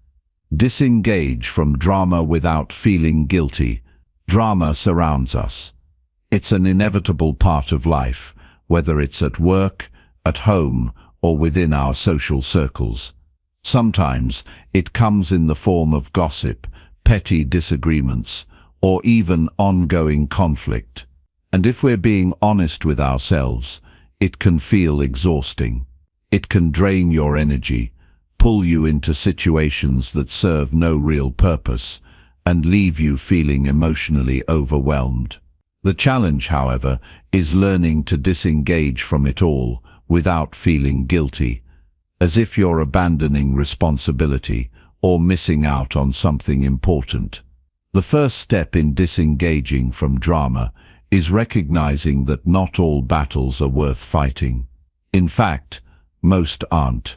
Disengage from drama without feeling guilty. Drama surrounds us. It's an inevitable part of life, whether it's at work, at home, or within our social circles. Sometimes it comes in the form of gossip, petty disagreements, or even ongoing conflict. And if we're being honest with ourselves, it can feel exhausting. It can drain your energy, pull you into situations that serve no real purpose, and leave you feeling emotionally overwhelmed. The challenge, however, is learning to disengage from it all without feeling guilty, as if you're abandoning responsibility or missing out on something important. The first step in disengaging from drama is recognizing that not all battles are worth fighting. In fact, most aren't.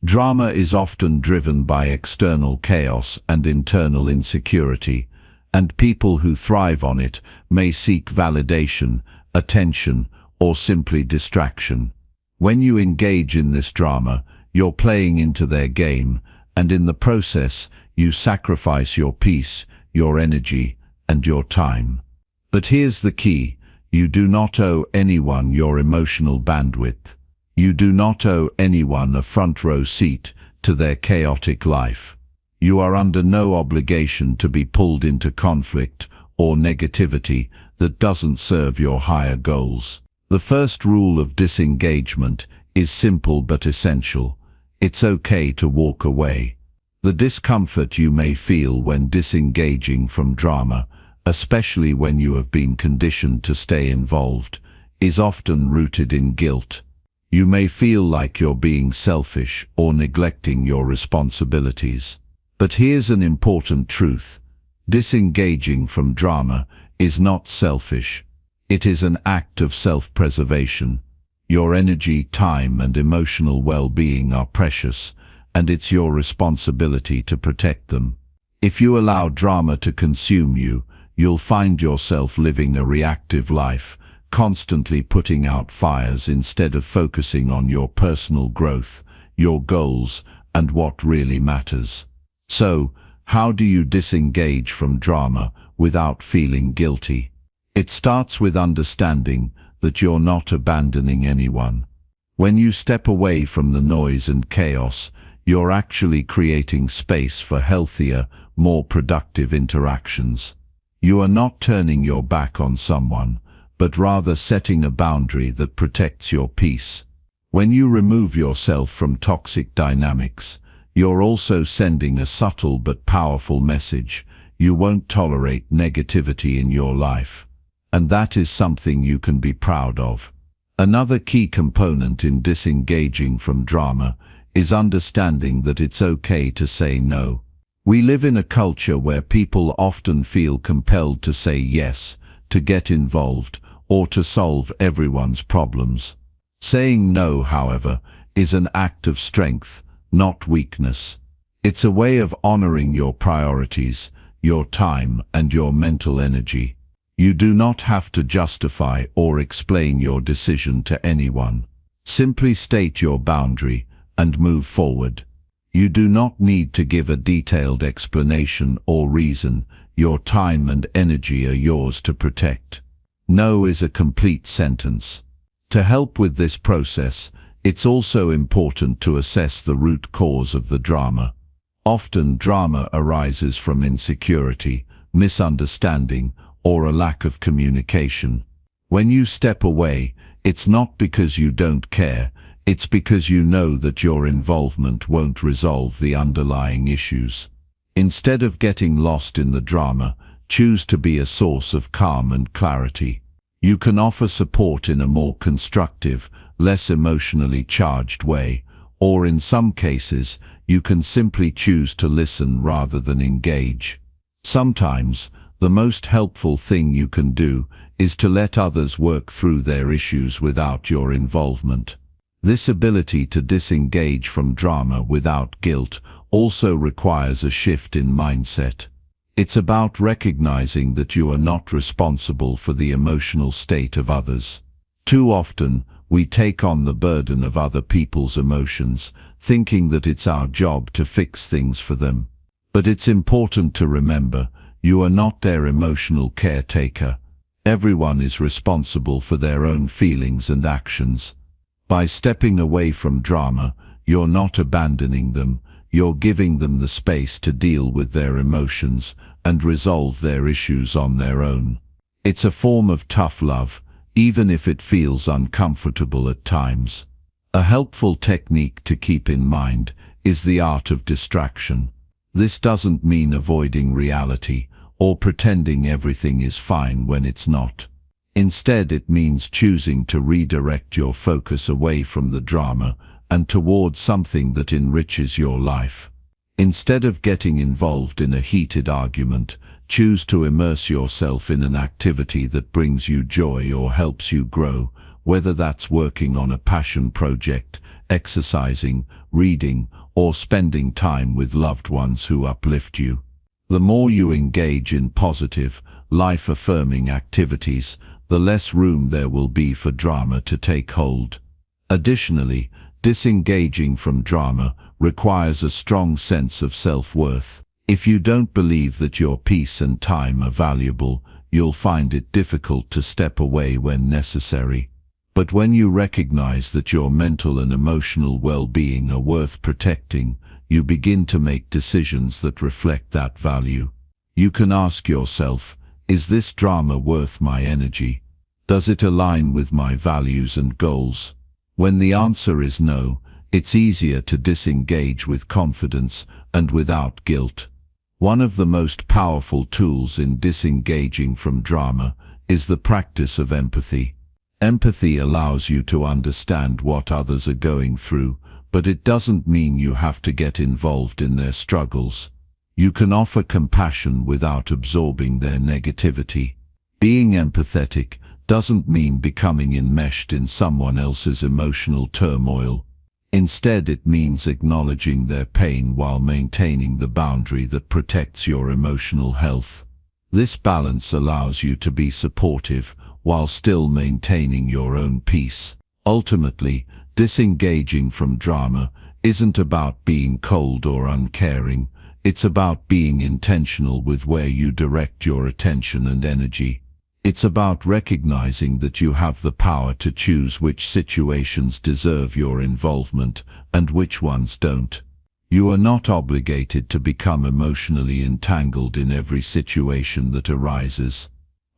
Drama is often driven by external chaos and internal insecurity, and people who thrive on it may seek validation, attention, or simply distraction. When you engage in this drama, you're playing into their game, and in the process, you sacrifice your peace, your energy, and your time. But here's the key: you do not owe anyone your emotional bandwidth. You do not owe anyone a front row seat to their chaotic life. You are under no obligation to be pulled into conflict or negativity that doesn't serve your higher goals. The first rule of disengagement is simple but essential. It's okay to walk away. The discomfort you may feel when disengaging from drama, especially when you have been conditioned to stay involved, is often rooted in guilt. You may feel like you're being selfish or neglecting your responsibilities. But here's an important truth: disengaging from drama is not selfish. It is an act of self-preservation. Your energy, time, and emotional well-being are precious, and it's your responsibility to protect them. If you allow drama to consume you, you'll find yourself living a reactive life, constantly putting out fires instead of focusing on your personal growth, your goals, and what really matters. So, how do you disengage from drama without feeling guilty? It starts with understanding that you're not abandoning anyone. When you step away from the noise and chaos, you're actually creating space for healthier, more productive interactions. You are not turning your back on someone, but rather setting a boundary that protects your peace. When you remove yourself from toxic dynamics, you're also sending a subtle but powerful message. You won't tolerate negativity in your life. And that is something you can be proud of. Another key component in disengaging from drama is understanding that it's okay to say no. We live in a culture where people often feel compelled to say yes, to get involved, or to solve everyone's problems. Saying no, however, is an act of strength, not weakness. It's a way of honoring your priorities, your time, and your mental energy. You do not have to justify or explain your decision to anyone. Simply state your boundary and move forward. You do not need to give a detailed explanation or reason. Your time and energy are yours to protect. No is a complete sentence. To help with this process, it's also important to assess the root cause of the drama. Often drama arises from insecurity, misunderstanding, or a lack of communication. When you step away, it's not because you don't care, it's because you know that your involvement won't resolve the underlying issues. Instead of getting lost in the drama, choose to be a source of calm and clarity. You can offer support in a more constructive, less emotionally charged way, or in some cases, you can simply choose to listen rather than engage. Sometimes, the most helpful thing you can do is to let others work through their issues without your involvement. This ability to disengage from drama without guilt also requires a shift in mindset. It's about recognizing that you are not responsible for the emotional state of others. Too often, we take on the burden of other people's emotions, thinking that it's our job to fix things for them. But it's important to remember, you are not their emotional caretaker. Everyone is responsible for their own feelings and actions. By stepping away from drama, you're not abandoning them, you're giving them the space to deal with their emotions and resolve their issues on their own. It's a form of tough love, even if it feels uncomfortable at times. A helpful technique to keep in mind is the art of distraction. This doesn't mean avoiding reality or pretending everything is fine when it's not. Instead, it means choosing to redirect your focus away from the drama and towards something that enriches your life. Instead of getting involved in a heated argument, choose to immerse yourself in an activity that brings you joy or helps you grow, whether that's working on a passion project, exercising, reading, or spending time with loved ones who uplift you. The more you engage in positive, life-affirming activities, the less room there will be for drama to take hold. Additionally, disengaging from drama requires a strong sense of self-worth. If you don't believe that your peace and time are valuable, you'll find it difficult to step away when necessary. But when you recognize that your mental and emotional well-being are worth protecting, you begin to make decisions that reflect that value. You can ask yourself, is this drama worth my energy? Does it align with my values and goals? When the answer is no, it's easier to disengage with confidence and without guilt. One of the most powerful tools in disengaging from drama is the practice of empathy. Empathy allows you to understand what others are going through, but it doesn't mean you have to get involved in their struggles. You can offer compassion without absorbing their negativity. Being empathetic doesn't mean becoming enmeshed in someone else's emotional turmoil. Instead, it means acknowledging their pain while maintaining the boundary that protects your emotional health. This balance allows you to be supportive while still maintaining your own peace. Ultimately, disengaging from drama isn't about being cold or uncaring. It's about being intentional with where you direct your attention and energy. It's about recognizing that you have the power to choose which situations deserve your involvement and which ones don't. You are not obligated to become emotionally entangled in every situation that arises.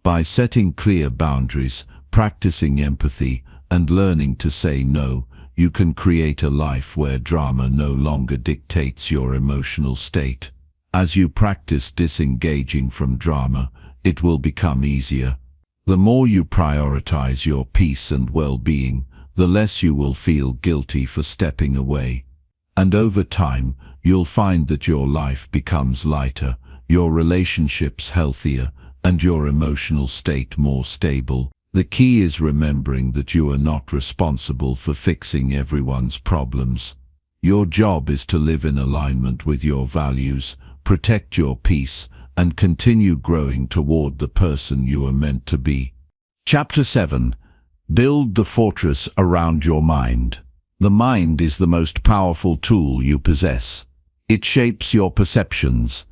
By setting clear boundaries, practicing empathy, and learning to say no, you can create a life where drama no longer dictates your emotional state. As you practice disengaging from drama, it will become easier. The more you prioritize your peace and well-being, the less you will feel guilty for stepping away. And over time, you'll find that your life becomes lighter, your relationships healthier, and your emotional state more stable. The key is remembering that you are not responsible for fixing everyone's problems. Your job is to live in alignment with your values, protect your peace, and continue growing toward the person you are meant to be. Chapter 7. Build the fortress around your mind. The mind is the most powerful tool you possess. It shapes your perceptions,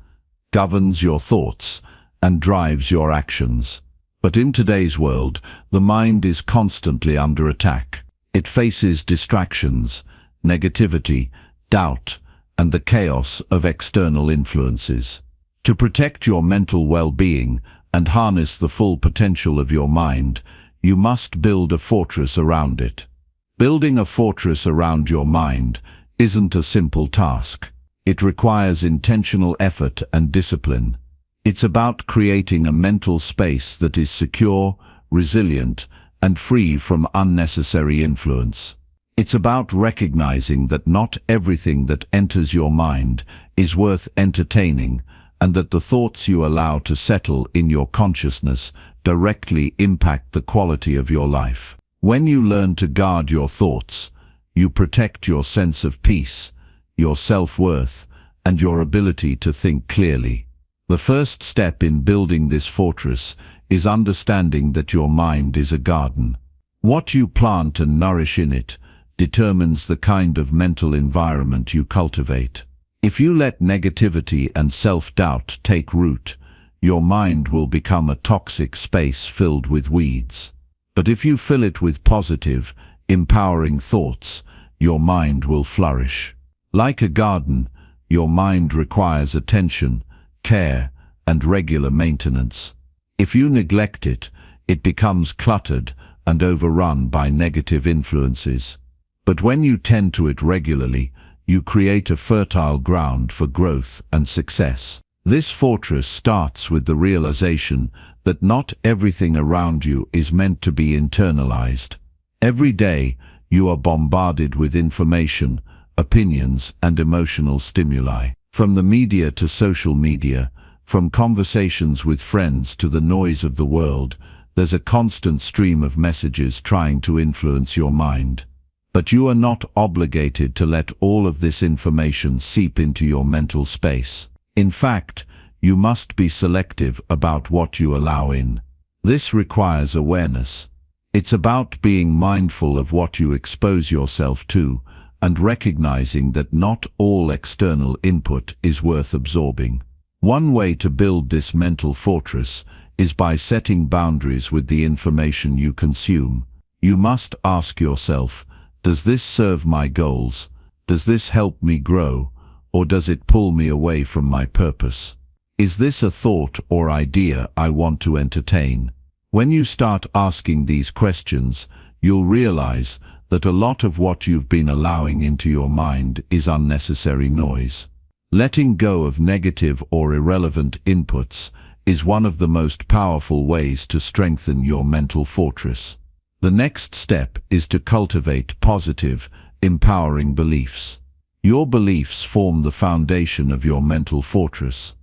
governs your thoughts, and drives your actions. But in today's world, the mind is constantly under attack. It faces distractions, negativity, doubt, and the chaos of external influences. To protect your mental well-being and harness the full potential of your mind, you must build a fortress around it. Building a fortress around your mind isn't a simple task. It requires intentional effort and discipline. It's about creating a mental space that is secure, resilient, and free from unnecessary influence. It's about recognizing that not everything that enters your mind is worth entertaining, and that the thoughts you allow to settle in your consciousness directly impact the quality of your life. When you learn to guard your thoughts, you protect your sense of peace, your self-worth, and your ability to think clearly. The first step in building this fortress is understanding that your mind is a garden. What you plant and nourish in it determines the kind of mental environment you cultivate. If you let negativity and self-doubt take root, your mind will become a toxic space filled with weeds. But if you fill it with positive, empowering thoughts, your mind will flourish. Like a garden, your mind requires attention, care, and regular maintenance. If you neglect it, it becomes cluttered and overrun by negative influences. But when you tend to it regularly, you create a fertile ground for growth and success. This fortress starts with the realization that not everything around you is meant to be internalized. Every day, you are bombarded with information, opinions, and emotional stimuli. From the media to social media, from conversations with friends to the noise of the world, there's a constant stream of messages trying to influence your mind. But you are not obligated to let all of this information seep into your mental space. In fact, you must be selective about what you allow in. This requires awareness. It's about being mindful of what you expose yourself to and recognizing that not all external input is worth absorbing. One way to build this mental fortress is by setting boundaries with the information you consume. You must ask yourself, does this serve my goals? Does this help me grow? Or does it pull me away from my purpose? Is this a thought or idea I want to entertain? When you start asking these questions, you'll realize that a lot of what you've been allowing into your mind is unnecessary noise. Letting go of negative or irrelevant inputs is one of the most powerful ways to strengthen your mental fortress. The next step is to cultivate positive, empowering beliefs. Your beliefs form the foundation of your mental fortress.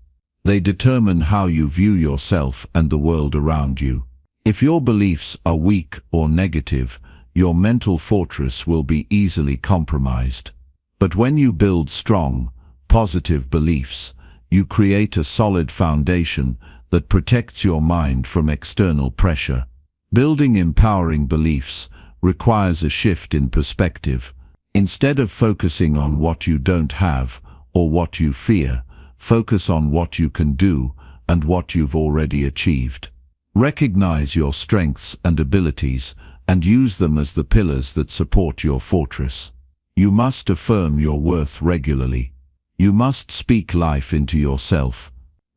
They determine how you view yourself and the world around you. If your beliefs are weak or negative, your mental fortress will be easily compromised. But when you build strong, positive beliefs, you create a solid foundation that protects your mind from external pressure. Building empowering beliefs requires a shift in perspective. Instead of focusing on what you don't have or what you fear, focus on what you can do and what you've already achieved. Recognize your strengths and abilities and use them as the pillars that support your fortress. You must affirm your worth regularly. You must speak life into yourself.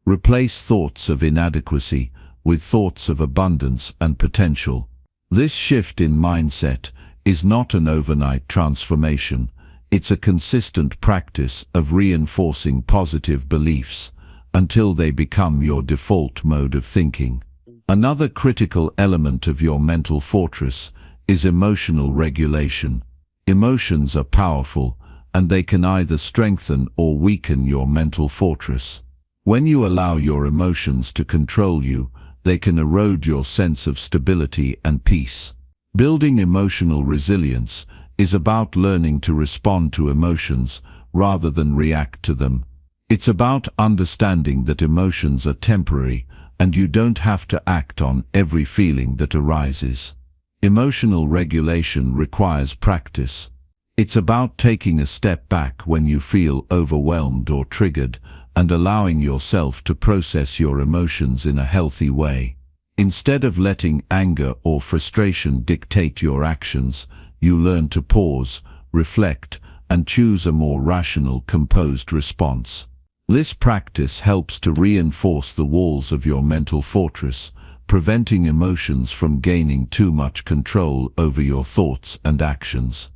Replace thoughts of inadequacy with thoughts of abundance and potential. This shift in mindset is not an overnight transformation. It's a consistent practice of reinforcing positive beliefs until they become your default mode of thinking. Another critical element of your mental fortress is emotional regulation. Emotions are powerful, and they can either strengthen or weaken your mental fortress. When you allow your emotions to control you, they can erode your sense of stability and peace. Building emotional resilience is about learning to respond to emotions rather than react to them. It's about understanding that emotions are temporary and you don't have to act on every feeling that arises. Emotional regulation requires practice. It's about taking a step back when you feel overwhelmed or triggered and allowing yourself to process your emotions in a healthy way. Instead of letting anger or frustration dictate your actions, you learn to pause, reflect, and choose a more rational, composed response. This practice helps to reinforce the walls of your mental fortress, preventing emotions from gaining too much control over your thoughts and actions.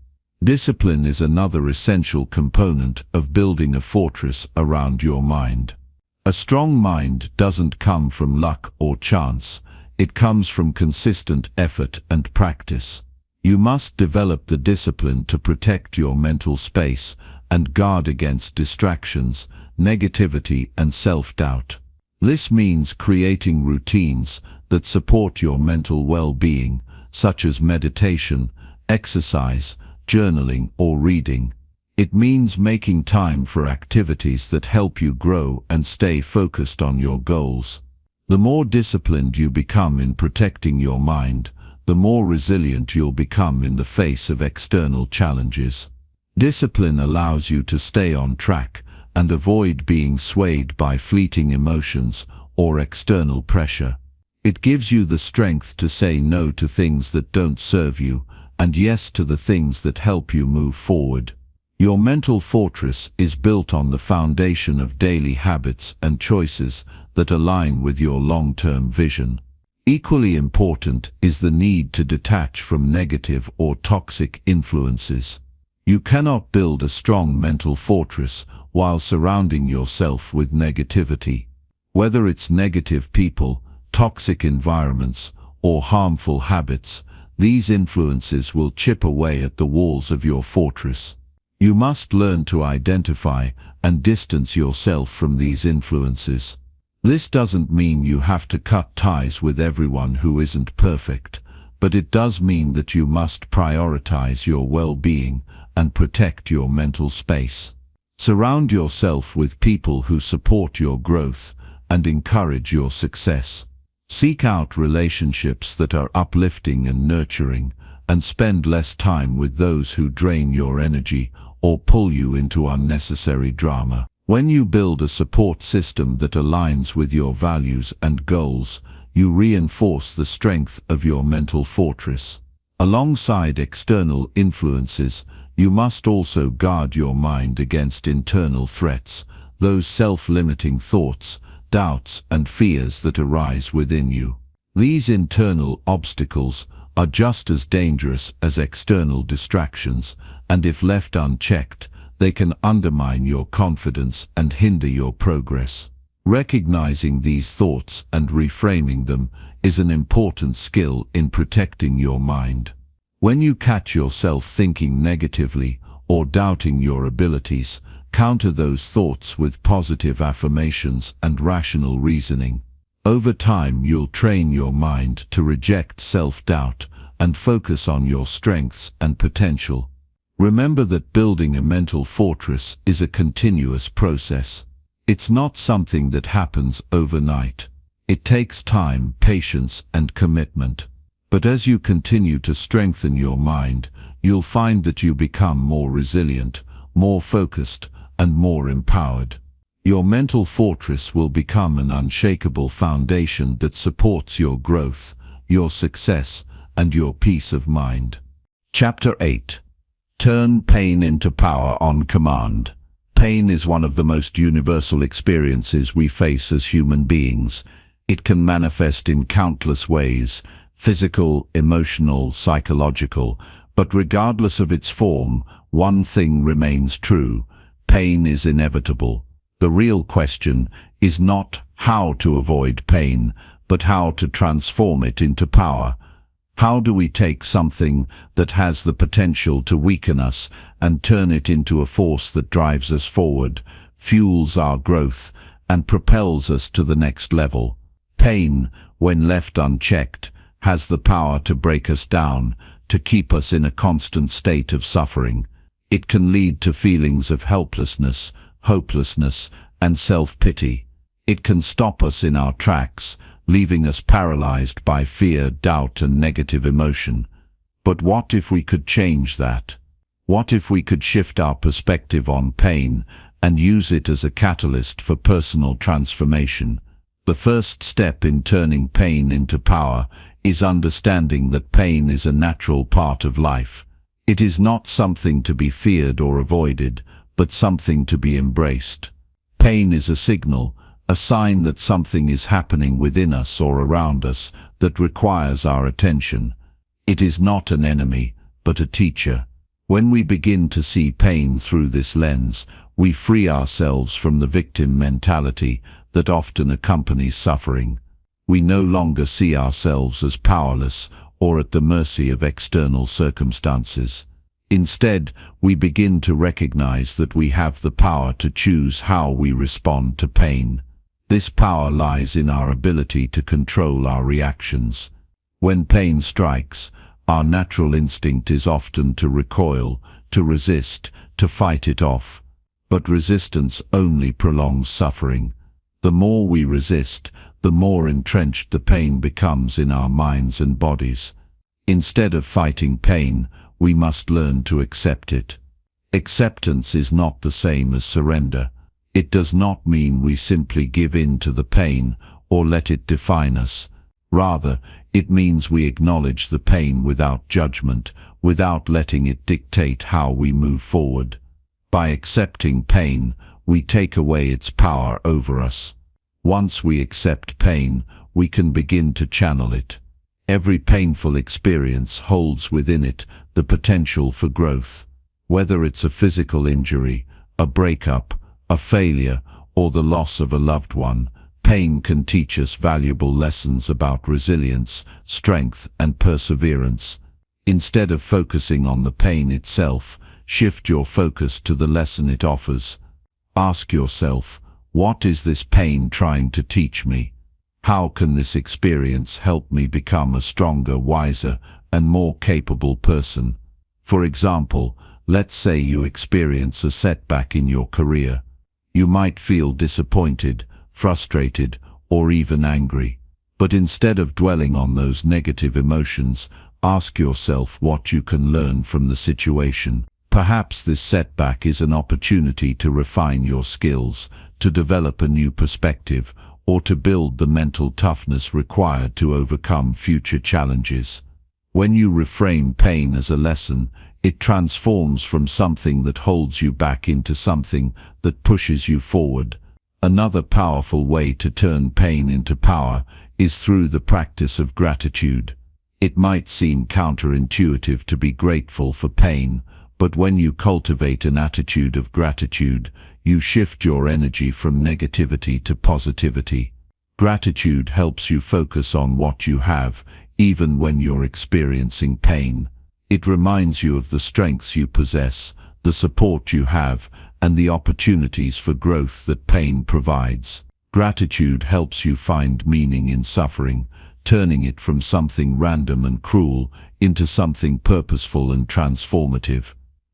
Discipline is another essential component of building a fortress around your mind. A strong mind doesn't come from luck or chance. It comes from consistent effort and practice. You must develop the discipline to protect your mental space and guard against distractions, negativity, and self-doubt. This means creating routines that support your mental well-being, such as meditation, exercise, journaling, or reading. It means making time for activities that help you grow and stay focused on your goals. The more disciplined you become in protecting your mind, the more resilient you'll become in the face of external challenges. Discipline allows you to stay on track and avoid being swayed by fleeting emotions or external pressure. It gives you the strength to say no to things that don't serve you and yes to the things that help you move forward. Your mental fortress is built on the foundation of daily habits and choices that align with your long-term vision. Equally important is the need to detach from negative or toxic influences. You cannot build a strong mental fortress while surrounding yourself with negativity. Whether it's negative people, toxic environments, or harmful habits, these influences will chip away at the walls of your fortress. You must learn to identify and distance yourself from these influences. This doesn't mean you have to cut ties with everyone who isn't perfect, but it does mean that you must prioritize your well-being and protect your mental space. Surround yourself with people who support your growth and encourage your success. Seek out relationships that are uplifting and nurturing, and spend less time with those who drain your energy or pull you into unnecessary drama. When you build a support system that aligns with your values and goals, you reinforce the strength of your mental fortress. Alongside external influences, you must also guard your mind against internal threats, those self-limiting thoughts, doubts, and fears that arise within you. These internal obstacles are just as dangerous as external distractions, and if left unchecked, they can undermine your confidence and hinder your progress. Recognizing these thoughts and reframing them is an important skill in protecting your mind. When you catch yourself thinking negatively or doubting your abilities, counter those thoughts with positive affirmations and rational reasoning. Over time, you'll train your mind to reject self-doubt and focus on your strengths and potential. Remember that building a mental fortress is a continuous process. It's not something that happens overnight. It takes time, patience, and commitment. But as you continue to strengthen your mind, you'll find that you become more resilient, more focused, and more empowered. Your mental fortress will become an unshakable foundation that supports your growth, your success, and your peace of mind. Chapter 8. Turn pain into power on command. Pain is one of the most universal experiences we face as human beings. It can manifest in countless ways: physical, emotional, psychological, But regardless of its form, one thing remains true: pain is inevitable. The real question is not how to avoid pain, but how to transform it into power. How do we take something that has the potential to weaken us and turn it into a force that drives us forward, fuels our growth, and propels us to the next level? Pain, when left unchecked, has the power to break us down, to keep us in a constant state of suffering. It can lead to feelings of helplessness, hopelessness, and self-pity. It can stop us in our tracks, leaving us paralyzed by fear, doubt, and negative emotion. But what if we could change that? What if we could shift our perspective on pain and use it as a catalyst for personal transformation? The first step in turning pain into power is understanding that pain is a natural part of life. It is not something to be feared or avoided, but something to be embraced. Pain is a signal, a sign that something is happening within us or around us that requires our attention. It is not an enemy, but a teacher. When we begin to see pain through this lens, we free ourselves from the victim mentality that often accompanies suffering. We no longer see ourselves as powerless or at the mercy of external circumstances. Instead, we begin to recognize that we have the power to choose how we respond to pain. This power lies in our ability to control our reactions. When pain strikes, our natural instinct is often to recoil, to resist, to fight it off. But resistance only prolongs suffering. The more we resist, the more entrenched the pain becomes in our minds and bodies. Instead of fighting pain, we must learn to accept it. Acceptance is not the same as surrender. It does not mean we simply give in to the pain or let it define us. Rather, it means we acknowledge the pain without judgment, without letting it dictate how we move forward. By accepting pain, we take away its power over us. Once we accept pain, we can begin to channel it. Every painful experience holds within it the potential for growth. Whether it's a physical injury, a breakup, a failure, or the loss of a loved one, pain can teach us valuable lessons about resilience, strength, and perseverance. Instead of focusing on the pain itself, shift your focus to the lesson it offers. Ask yourself, what is this pain trying to teach me? How can this experience help me become a stronger, wiser, and more capable person? For example, let's say you experience a setback in your career. You might feel disappointed, frustrated, or even angry. But instead of dwelling on those negative emotions, ask yourself what you can learn from the situation. Perhaps this setback is an opportunity to refine your skills, to develop a new perspective, or to build the mental toughness required to overcome future challenges. When you reframe pain as a lesson, it transforms from something that holds you back into something that pushes you forward. Another powerful way to turn pain into power is through the practice of gratitude. It might seem counterintuitive to be grateful for pain, but when you cultivate an attitude of gratitude, you shift your energy from negativity to positivity. Gratitude helps you focus on what you have, even when you're experiencing pain. It reminds you of the strengths you possess, the support you have, and the opportunities for growth that pain provides. Gratitude helps you find meaning in suffering, turning it from something random and cruel into something purposeful and transformative.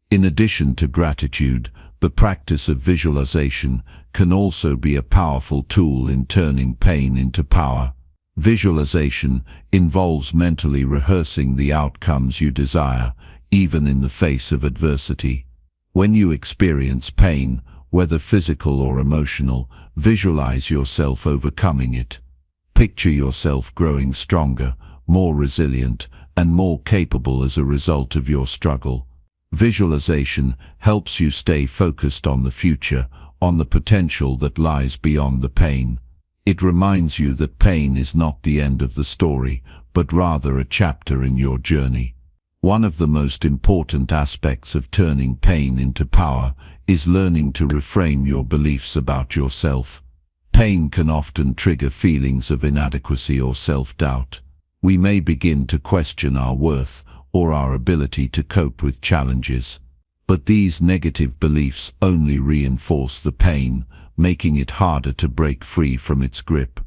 In addition to gratitude, the practice of visualization can also be a powerful tool in turning pain into power. Visualization involves mentally rehearsing the outcomes you desire, even in the face of adversity. When you experience pain, whether physical or emotional, visualize yourself overcoming it. Picture yourself growing stronger, more resilient, and more capable as a result of your struggle. Visualization helps you stay focused on the future, on the potential that lies beyond the pain. It reminds you that pain is not the end of the story, but rather a chapter in your journey. One of the most important aspects of turning pain into power is learning to reframe your beliefs about yourself. Pain can often trigger feelings of inadequacy or self-doubt. We may begin to question our worth or our ability to cope with challenges. But these negative beliefs only reinforce the pain, making it harder to break free from its grip.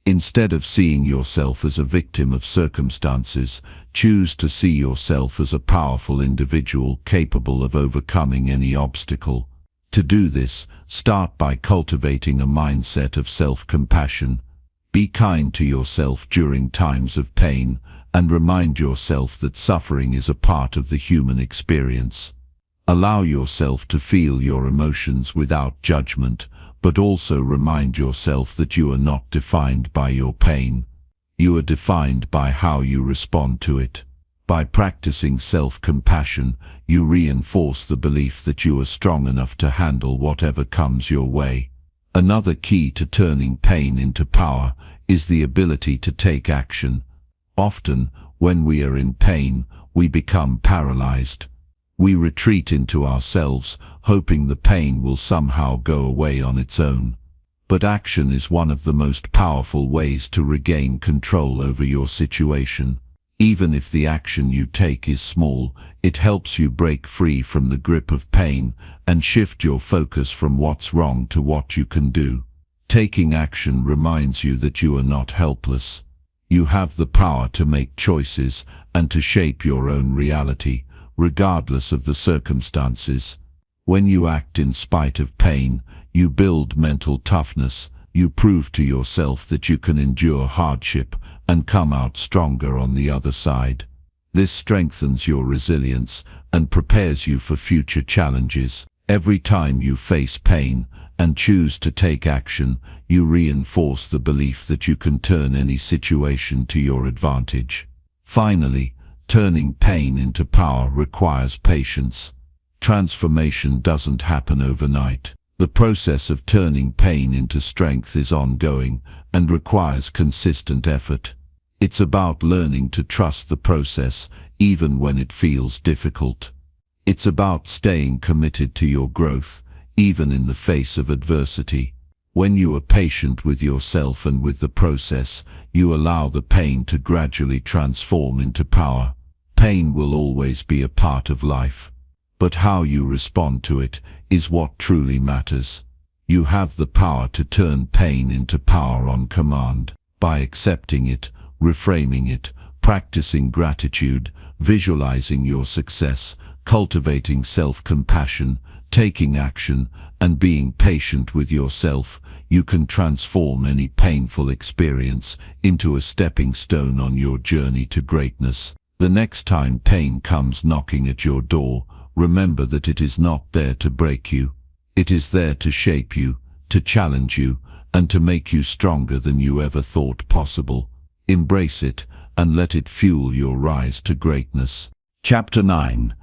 Instead of seeing yourself as a victim of circumstances, choose to see yourself as a powerful individual capable of overcoming any obstacle. To do this, start by cultivating a mindset of self-compassion. Be kind to yourself during times of pain, and remind yourself that suffering is a part of the human experience. Allow yourself to feel your emotions without judgment, but also remind yourself that you are not defined by your pain. You are defined by how you respond to it. By practicing self-compassion, you reinforce the belief that you are strong enough to handle whatever comes your way. Another key to turning pain into power is the ability to take action. Often, when we are in pain, we become paralyzed. We retreat into ourselves, hoping the pain will somehow go away on its own. But action is one of the most powerful ways to regain control over your situation. Even if the action you take is small, it helps you break free from the grip of pain and shift your focus from what's wrong to what you can do. Taking action reminds you that you are not helpless. You have the power to make choices and to shape your own reality, regardless of the circumstances. When you act in spite of pain, you build mental toughness. You prove to yourself that you can endure hardship and come out stronger on the other side. This strengthens your resilience and prepares you for future challenges. Every time you face pain and choose to take action, you reinforce the belief that you can turn any situation to your advantage. Finally, turning pain into power requires patience. Transformation doesn't happen overnight. The process of turning pain into strength is ongoing and requires consistent effort. It's about learning to trust the process even when it feels difficult. It's about staying committed to your growth even in the face of adversity. When you are patient with yourself and with the process, you allow the pain to gradually transform into power. Pain will always be a part of life, but how you respond to it is what truly matters. You have the power to turn pain into power on command. By accepting it, reframing it, practicing gratitude, visualizing your success, cultivating self-compassion, taking action, and being patient with yourself, you can transform any painful experience into a stepping stone on your journey to greatness. The next time pain comes knocking at your door, remember that it is not there to break you. It is there to shape you, to challenge you, and to make you stronger than you ever thought possible. Embrace it and let it fuel your rise to greatness. Chapter 9.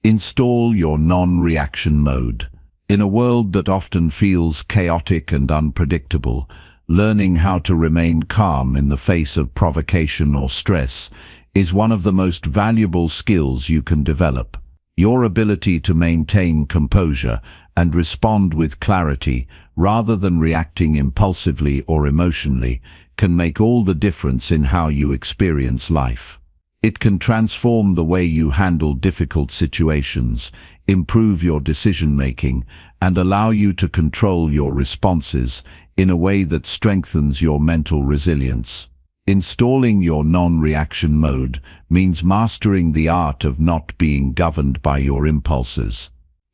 Install your non-reaction mode. In a world that often feels chaotic and unpredictable, learning how to remain calm in the face of provocation or stress is one of the most valuable skills you can develop. Your ability to maintain composure and respond with clarity rather than reacting impulsively or emotionally can make all the difference in how you experience life. It can transform the way you handle difficult situations, improve your decision-making, and allow you to control your responses in a way that strengthens your mental resilience. Installing your non-reaction mode means mastering the art of not being governed by your impulses.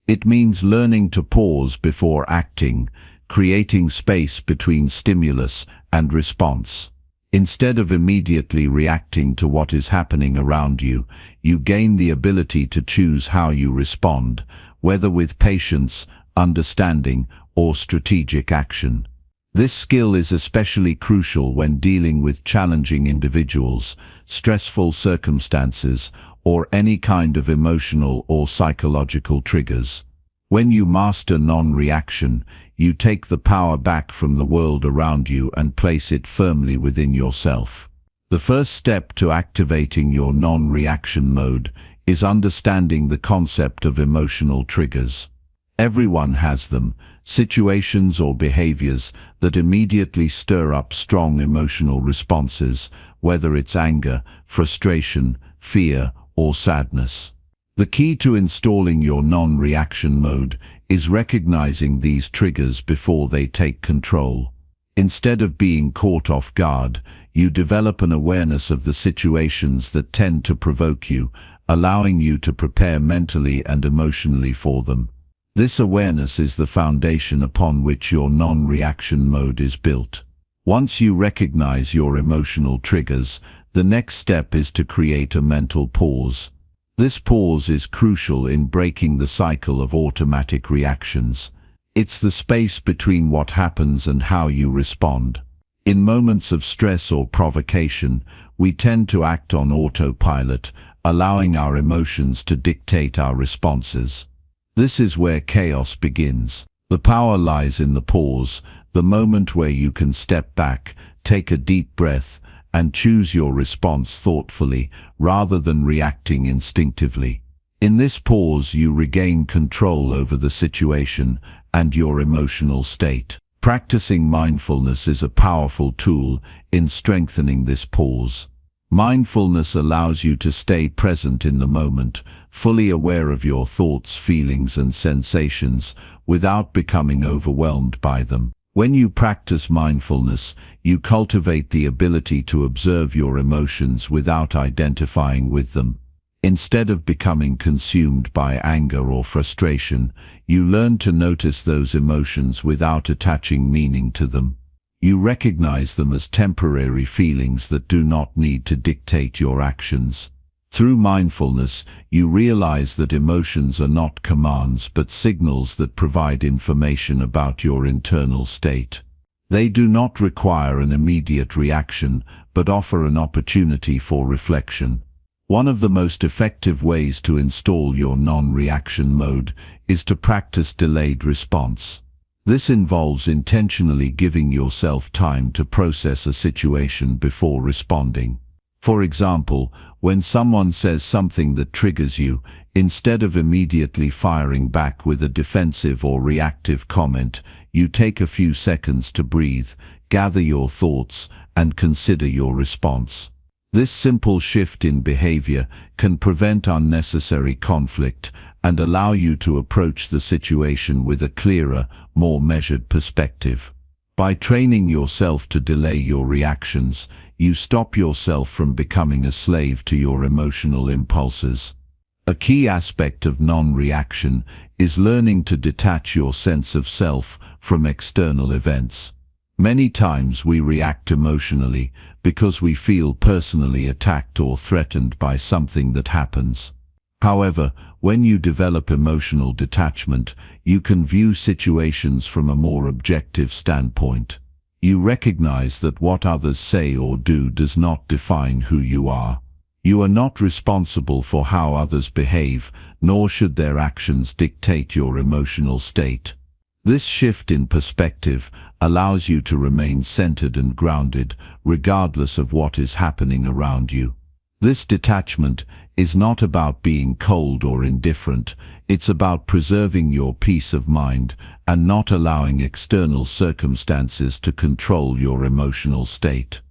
It means learning to pause before acting, creating space between stimulus and response. Instead of immediately reacting to what is happening around you, you gain the ability to choose how you respond, whether with patience, understanding, or strategic action. This skill is especially crucial when dealing with challenging individuals, stressful circumstances, or any kind of emotional or psychological triggers. When you master non-reaction, you take the power back from the world around you and place it firmly within yourself. The first step to activating your non-reaction mode is understanding the concept of emotional triggers. Everyone has them, situations or behaviors that immediately stir up strong emotional responses, whether it's anger, frustration, fear, or sadness. The key to installing your non-reaction mode is recognizing these triggers before they take control. Instead of being caught off guard, you develop an awareness of the situations that tend to provoke you, allowing you to prepare mentally and emotionally for them. This awareness is the foundation upon which your non-reaction mode is built. Once you recognize your emotional triggers, the next step is to create a mental pause. This pause is crucial in breaking the cycle of automatic reactions. It's the space between what happens and how you respond. In moments of stress or provocation, we tend to act on autopilot, allowing our emotions to dictate our responses. This is where chaos begins. The power lies in the pause, the moment where you can step back, take a deep breath, and choose your response thoughtfully, rather than reacting instinctively. In this pause, you regain control over the situation and your emotional state. Practicing mindfulness is a powerful tool in strengthening this pause. Mindfulness allows you to stay present in the moment, fully aware of your thoughts, feelings, and sensations, without becoming overwhelmed by them. When you practice mindfulness, you cultivate the ability to observe your emotions without identifying with them. Instead of becoming consumed by anger or frustration, you learn to notice those emotions without attaching meaning to them. You recognize them as temporary feelings that do not need to dictate your actions. Through mindfulness, you realize that emotions are not commands but signals that provide information about your internal state. They do not require an immediate reaction, but offer an opportunity for reflection. One of the most effective ways to install your non-reaction mode is to practice delayed response. This involves intentionally giving yourself time to process a situation before responding. For example, when someone says something that triggers you, instead of immediately firing back with a defensive or reactive comment, you take a few seconds to breathe, gather your thoughts, and consider your response. This simple shift in behavior can prevent unnecessary conflict and allow you to approach the situation with a clearer, more measured perspective. By training yourself to delay your reactions, you stop yourself from becoming a slave to your emotional impulses. A key aspect of non-reaction is learning to detach your sense of self from external events. Many times we react emotionally because we feel personally attacked or threatened by something that happens. However, when you develop emotional detachment, you can view situations from a more objective standpoint. You recognize that what others say or do does not define who you are. You are not responsible for how others behave, nor should their actions dictate your emotional state. This shift in perspective allows you to remain centered and grounded, regardless of what is happening around you. This detachment is not about being cold or indifferent. It's about preserving your peace of mind and not allowing external circumstances to control your emotional state.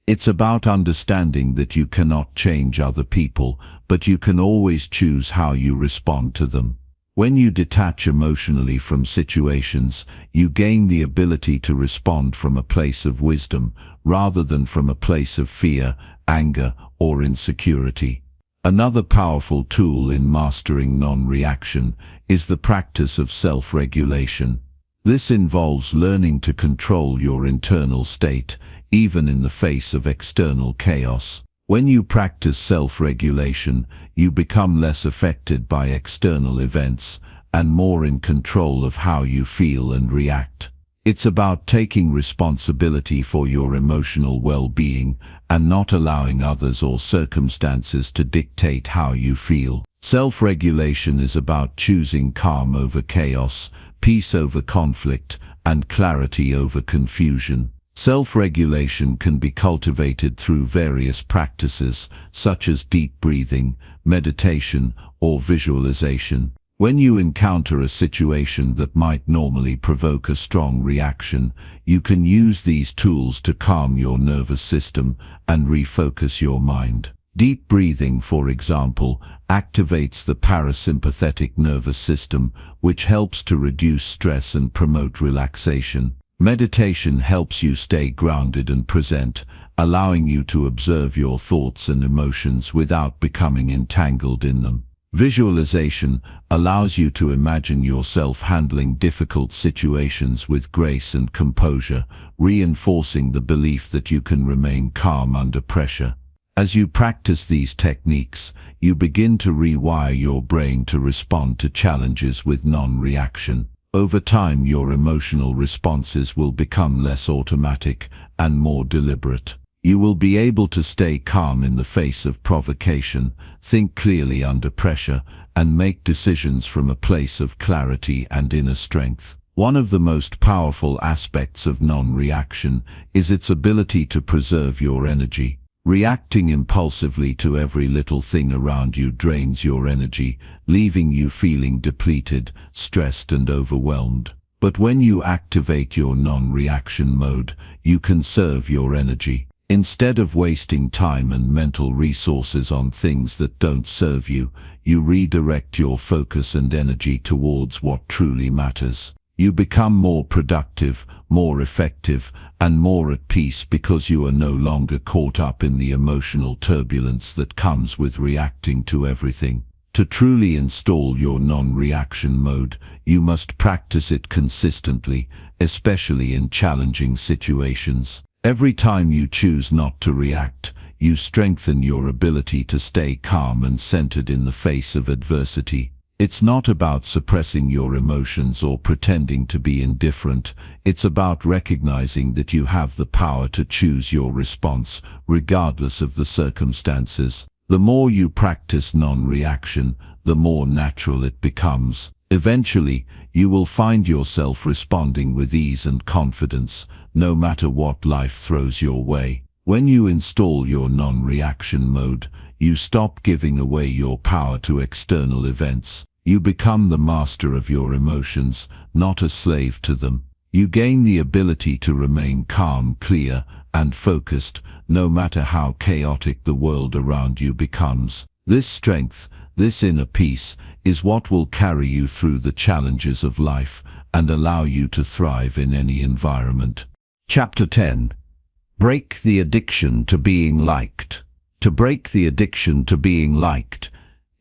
It's about understanding that you cannot change other people, but you can always choose how you respond to them. When you detach emotionally from situations, you gain the ability to respond from a place of wisdom, rather than from a place of fear, anger, or insecurity. Another powerful tool in mastering non-reaction is the practice of self-regulation. This involves learning to control your internal state, even in the face of external chaos. When you practice self-regulation, you become less affected by external events and more in control of how you feel and react. It's about taking responsibility for your emotional well-being and not allowing others or circumstances to dictate how you feel. Self-regulation is about choosing calm over chaos, peace over conflict, and clarity over confusion. Self-regulation can be cultivated through various practices, such as deep breathing, meditation, or visualization. When you encounter a situation that might normally provoke a strong reaction, you can use these tools to calm your nervous system and refocus your mind. Deep breathing, for example, activates the parasympathetic nervous system, which helps to reduce stress and promote relaxation. Meditation helps you stay grounded and present, allowing you to observe your thoughts and emotions without becoming entangled in them. Visualization allows you to imagine yourself handling difficult situations with grace and composure, reinforcing the belief that you can remain calm under pressure. As you practice these techniques, you begin to rewire your brain to respond to challenges with non-reaction. Over time, your emotional responses will become less automatic and more deliberate. You will be able to stay calm in the face of provocation, think clearly under pressure, and make decisions from a place of clarity and inner strength. One of the most powerful aspects of non-reaction is its ability to preserve your energy. Reacting impulsively to every little thing around you drains your energy, leaving you feeling depleted, stressed, and overwhelmed. But when you activate your non-reaction mode, you conserve your energy. Instead of wasting time and mental resources on things that don't serve you, you redirect your focus and energy towards what truly matters. You become more productive, more effective, and more at peace because you are no longer caught up in the emotional turbulence that comes with reacting to everything. To truly install your non-reaction mode, you must practice it consistently, especially in challenging situations. Every time you choose not to react, you strengthen your ability to stay calm and centered in the face of adversity. It's not about suppressing your emotions or pretending to be indifferent. It's about recognizing that you have the power to choose your response, regardless of the circumstances. The more you practice non-reaction, the more natural it becomes. Eventually, you will find yourself responding with ease and confidence, no matter what life throws your way. When you install your non-reaction mode, you stop giving away your power to external events. You become the master of your emotions, not a slave to them. You gain the ability to remain calm, clear, and focused, no matter how chaotic the world around you becomes. This strength, this inner peace, is what will carry you through the challenges of life and allow you to thrive in any environment. Chapter 10. Break the addiction to being liked. To break the addiction to being liked,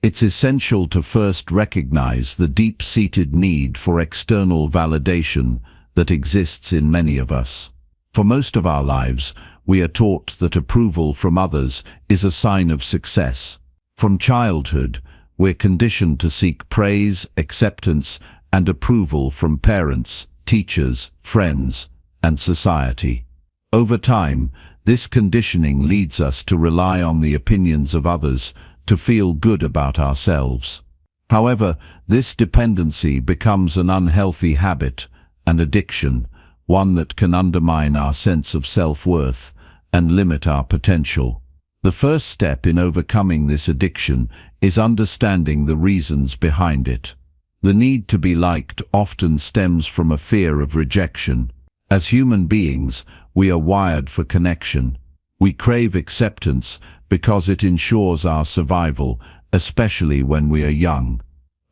it's essential to first recognize the deep-seated need for external validation that exists in many of us. For most of our lives, we are taught that approval from others is a sign of success. From childhood, we're conditioned to seek praise, acceptance, and approval from parents, teachers, friends, and society. Over time, this conditioning leads us to rely on the opinions of others to feel good about ourselves. However, this dependency becomes an unhealthy habit, an addiction, one that can undermine our sense of self-worth and limit our potential. The first step in overcoming this addiction is understanding the reasons behind it. The need to be liked often stems from a fear of rejection. As human beings, we are wired for connection. We crave acceptance because it ensures our survival, especially when we are young.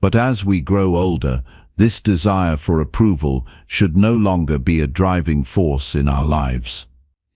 But as we grow older, this desire for approval should no longer be a driving force in our lives.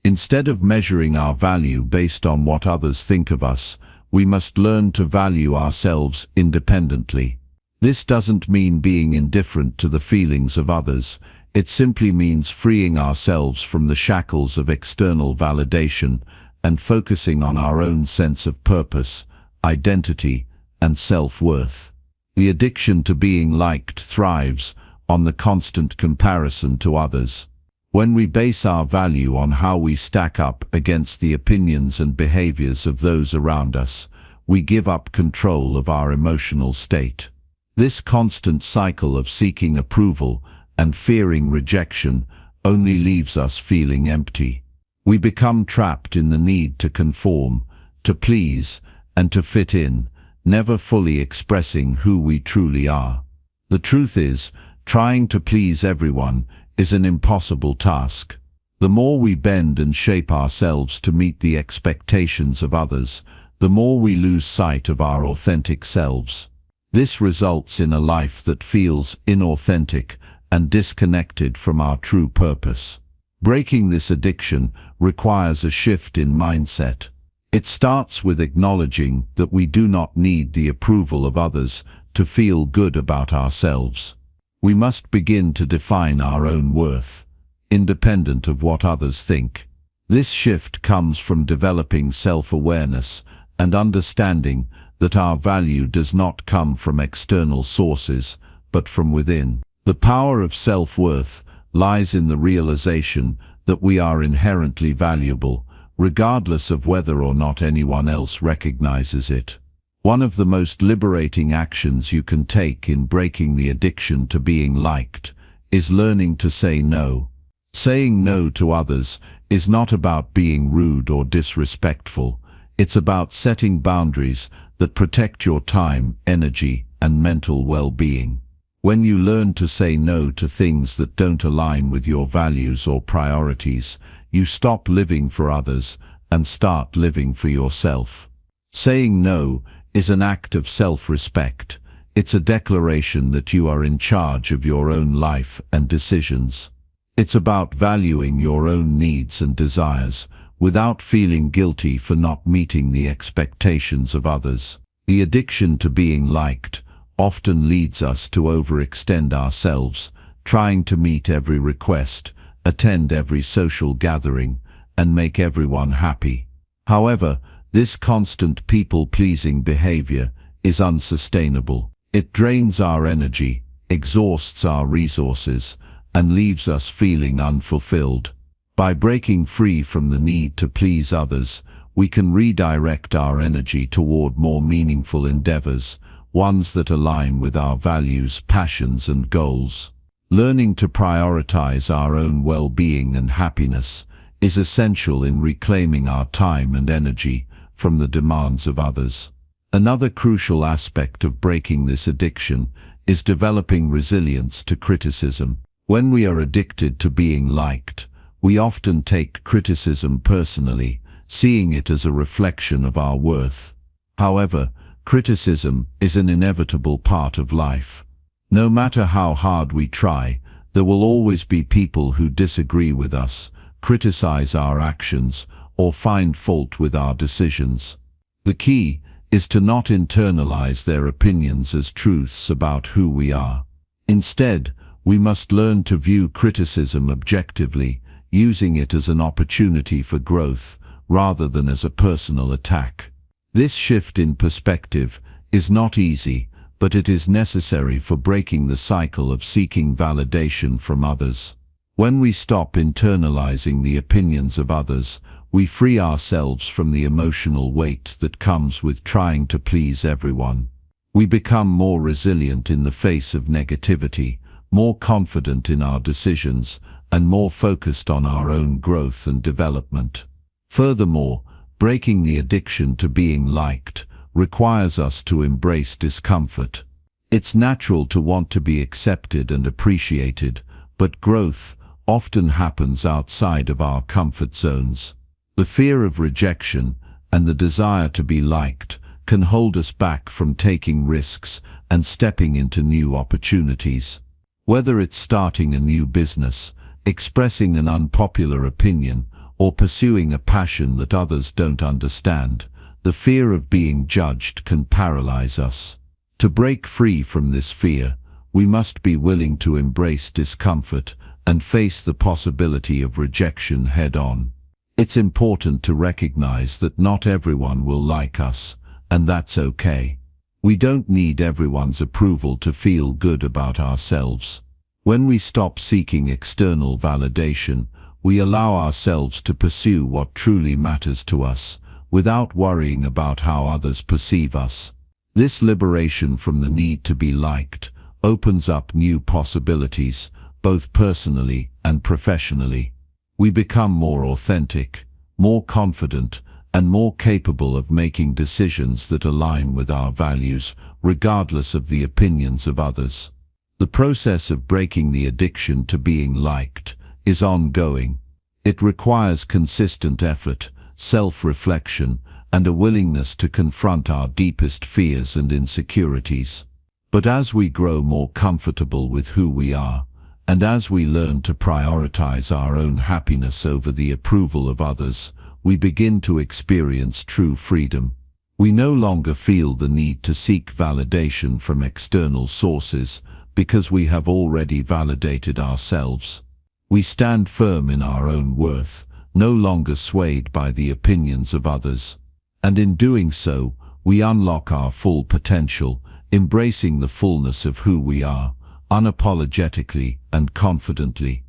Instead of measuring our value based on what others think of us, we must learn to value ourselves independently. This doesn't mean being indifferent to the feelings of others. It simply means freeing ourselves from the shackles of external validation and focusing on our own sense of purpose, identity, and self-worth. The addiction to being liked thrives on the constant comparison to others. When we base our value on how we stack up against the opinions and behaviors of those around us, we give up control of our emotional state. This constant cycle of seeking approval and fearing rejection only leaves us feeling empty. We become trapped in the need to conform, to please, and to fit in, never fully expressing who we truly are. The truth is, trying to please everyone is an impossible task. The more we bend and shape ourselves to meet the expectations of others, the more we lose sight of our authentic selves. This results in a life that feels inauthentic and disconnected from our true purpose. Breaking this addiction requires a shift in mindset. It starts with acknowledging that we do not need the approval of others to feel good about ourselves. We must begin to define our own worth, independent of what others think. This shift comes from developing self-awareness and understanding that our value does not come from external sources, but from within. The power of self-worth lies in the realization that we are inherently valuable, regardless of whether or not anyone else recognizes it. One of the most liberating actions you can take in breaking the addiction to being liked is learning to say no. Saying no to others is not about being rude or disrespectful. It's about setting boundaries that protect your time, energy, and mental well-being. When you learn to say no to things that don't align with your values or priorities, you stop living for others and start living for yourself. Saying no is an act of self-respect. It's a declaration that you are in charge of your own life and decisions. It's about valuing your own needs and desires, without feeling guilty for not meeting the expectations of others. The addiction to being liked often leads us to overextend ourselves, trying to meet every request, attend every social gathering, and make everyone happy. However, this constant people-pleasing behavior is unsustainable. It drains our energy, exhausts our resources, and leaves us feeling unfulfilled. By breaking free from the need to please others, we can redirect our energy toward more meaningful endeavors, ones that align with our values, passions, and goals. Learning to prioritize our own well-being and happiness is essential in reclaiming our time and energy from the demands of others. Another crucial aspect of breaking this addiction is developing resilience to criticism. When we are addicted to being liked, we often take criticism personally, seeing it as a reflection of our worth. However, criticism is an inevitable part of life. No matter how hard we try, there will always be people who disagree with us, criticize our actions, or find fault with our decisions. The key is to not internalize their opinions as truths about who we are. Instead, we must learn to view criticism objectively, using it as an opportunity for growth rather than as a personal attack. This shift in perspective is not easy, but it is necessary for breaking the cycle of seeking validation from others. When we stop internalizing the opinions of others, we free ourselves from the emotional weight that comes with trying to please everyone. We become more resilient in the face of negativity, more confident in our decisions, and more focused on our own growth and development. Furthermore, breaking the addiction to being liked requires us to embrace discomfort. It's natural to want to be accepted and appreciated, but growth often happens outside of our comfort zones. The fear of rejection and the desire to be liked can hold us back from taking risks and stepping into new opportunities. Whether it's starting a new business, expressing an unpopular opinion, or pursuing a passion that others don't understand, the fear of being judged can paralyze us. To break free from this fear, we must be willing to embrace discomfort and face the possibility of rejection head-on. It's important to recognize that not everyone will like us, and that's okay. We don't need everyone's approval to feel good about ourselves. When we stop seeking external validation, we allow ourselves to pursue what truly matters to us, without worrying about how others perceive us. This liberation from the need to be liked opens up new possibilities, both personally and professionally. We become more authentic, more confident, and more capable of making decisions that align with our values, regardless of the opinions of others. The process of breaking the addiction to being liked is ongoing. It requires consistent effort, self-reflection, and a willingness to confront our deepest fears and insecurities. But as we grow more comfortable with who we are, and as we learn to prioritize our own happiness over the approval of others, we begin to experience true freedom. We no longer feel the need to seek validation from external sources because we have already validated ourselves. We stand firm in our own worth, no longer swayed by the opinions of others. And in doing so, we unlock our full potential, embracing the fullness of who we are, unapologetically and confidently.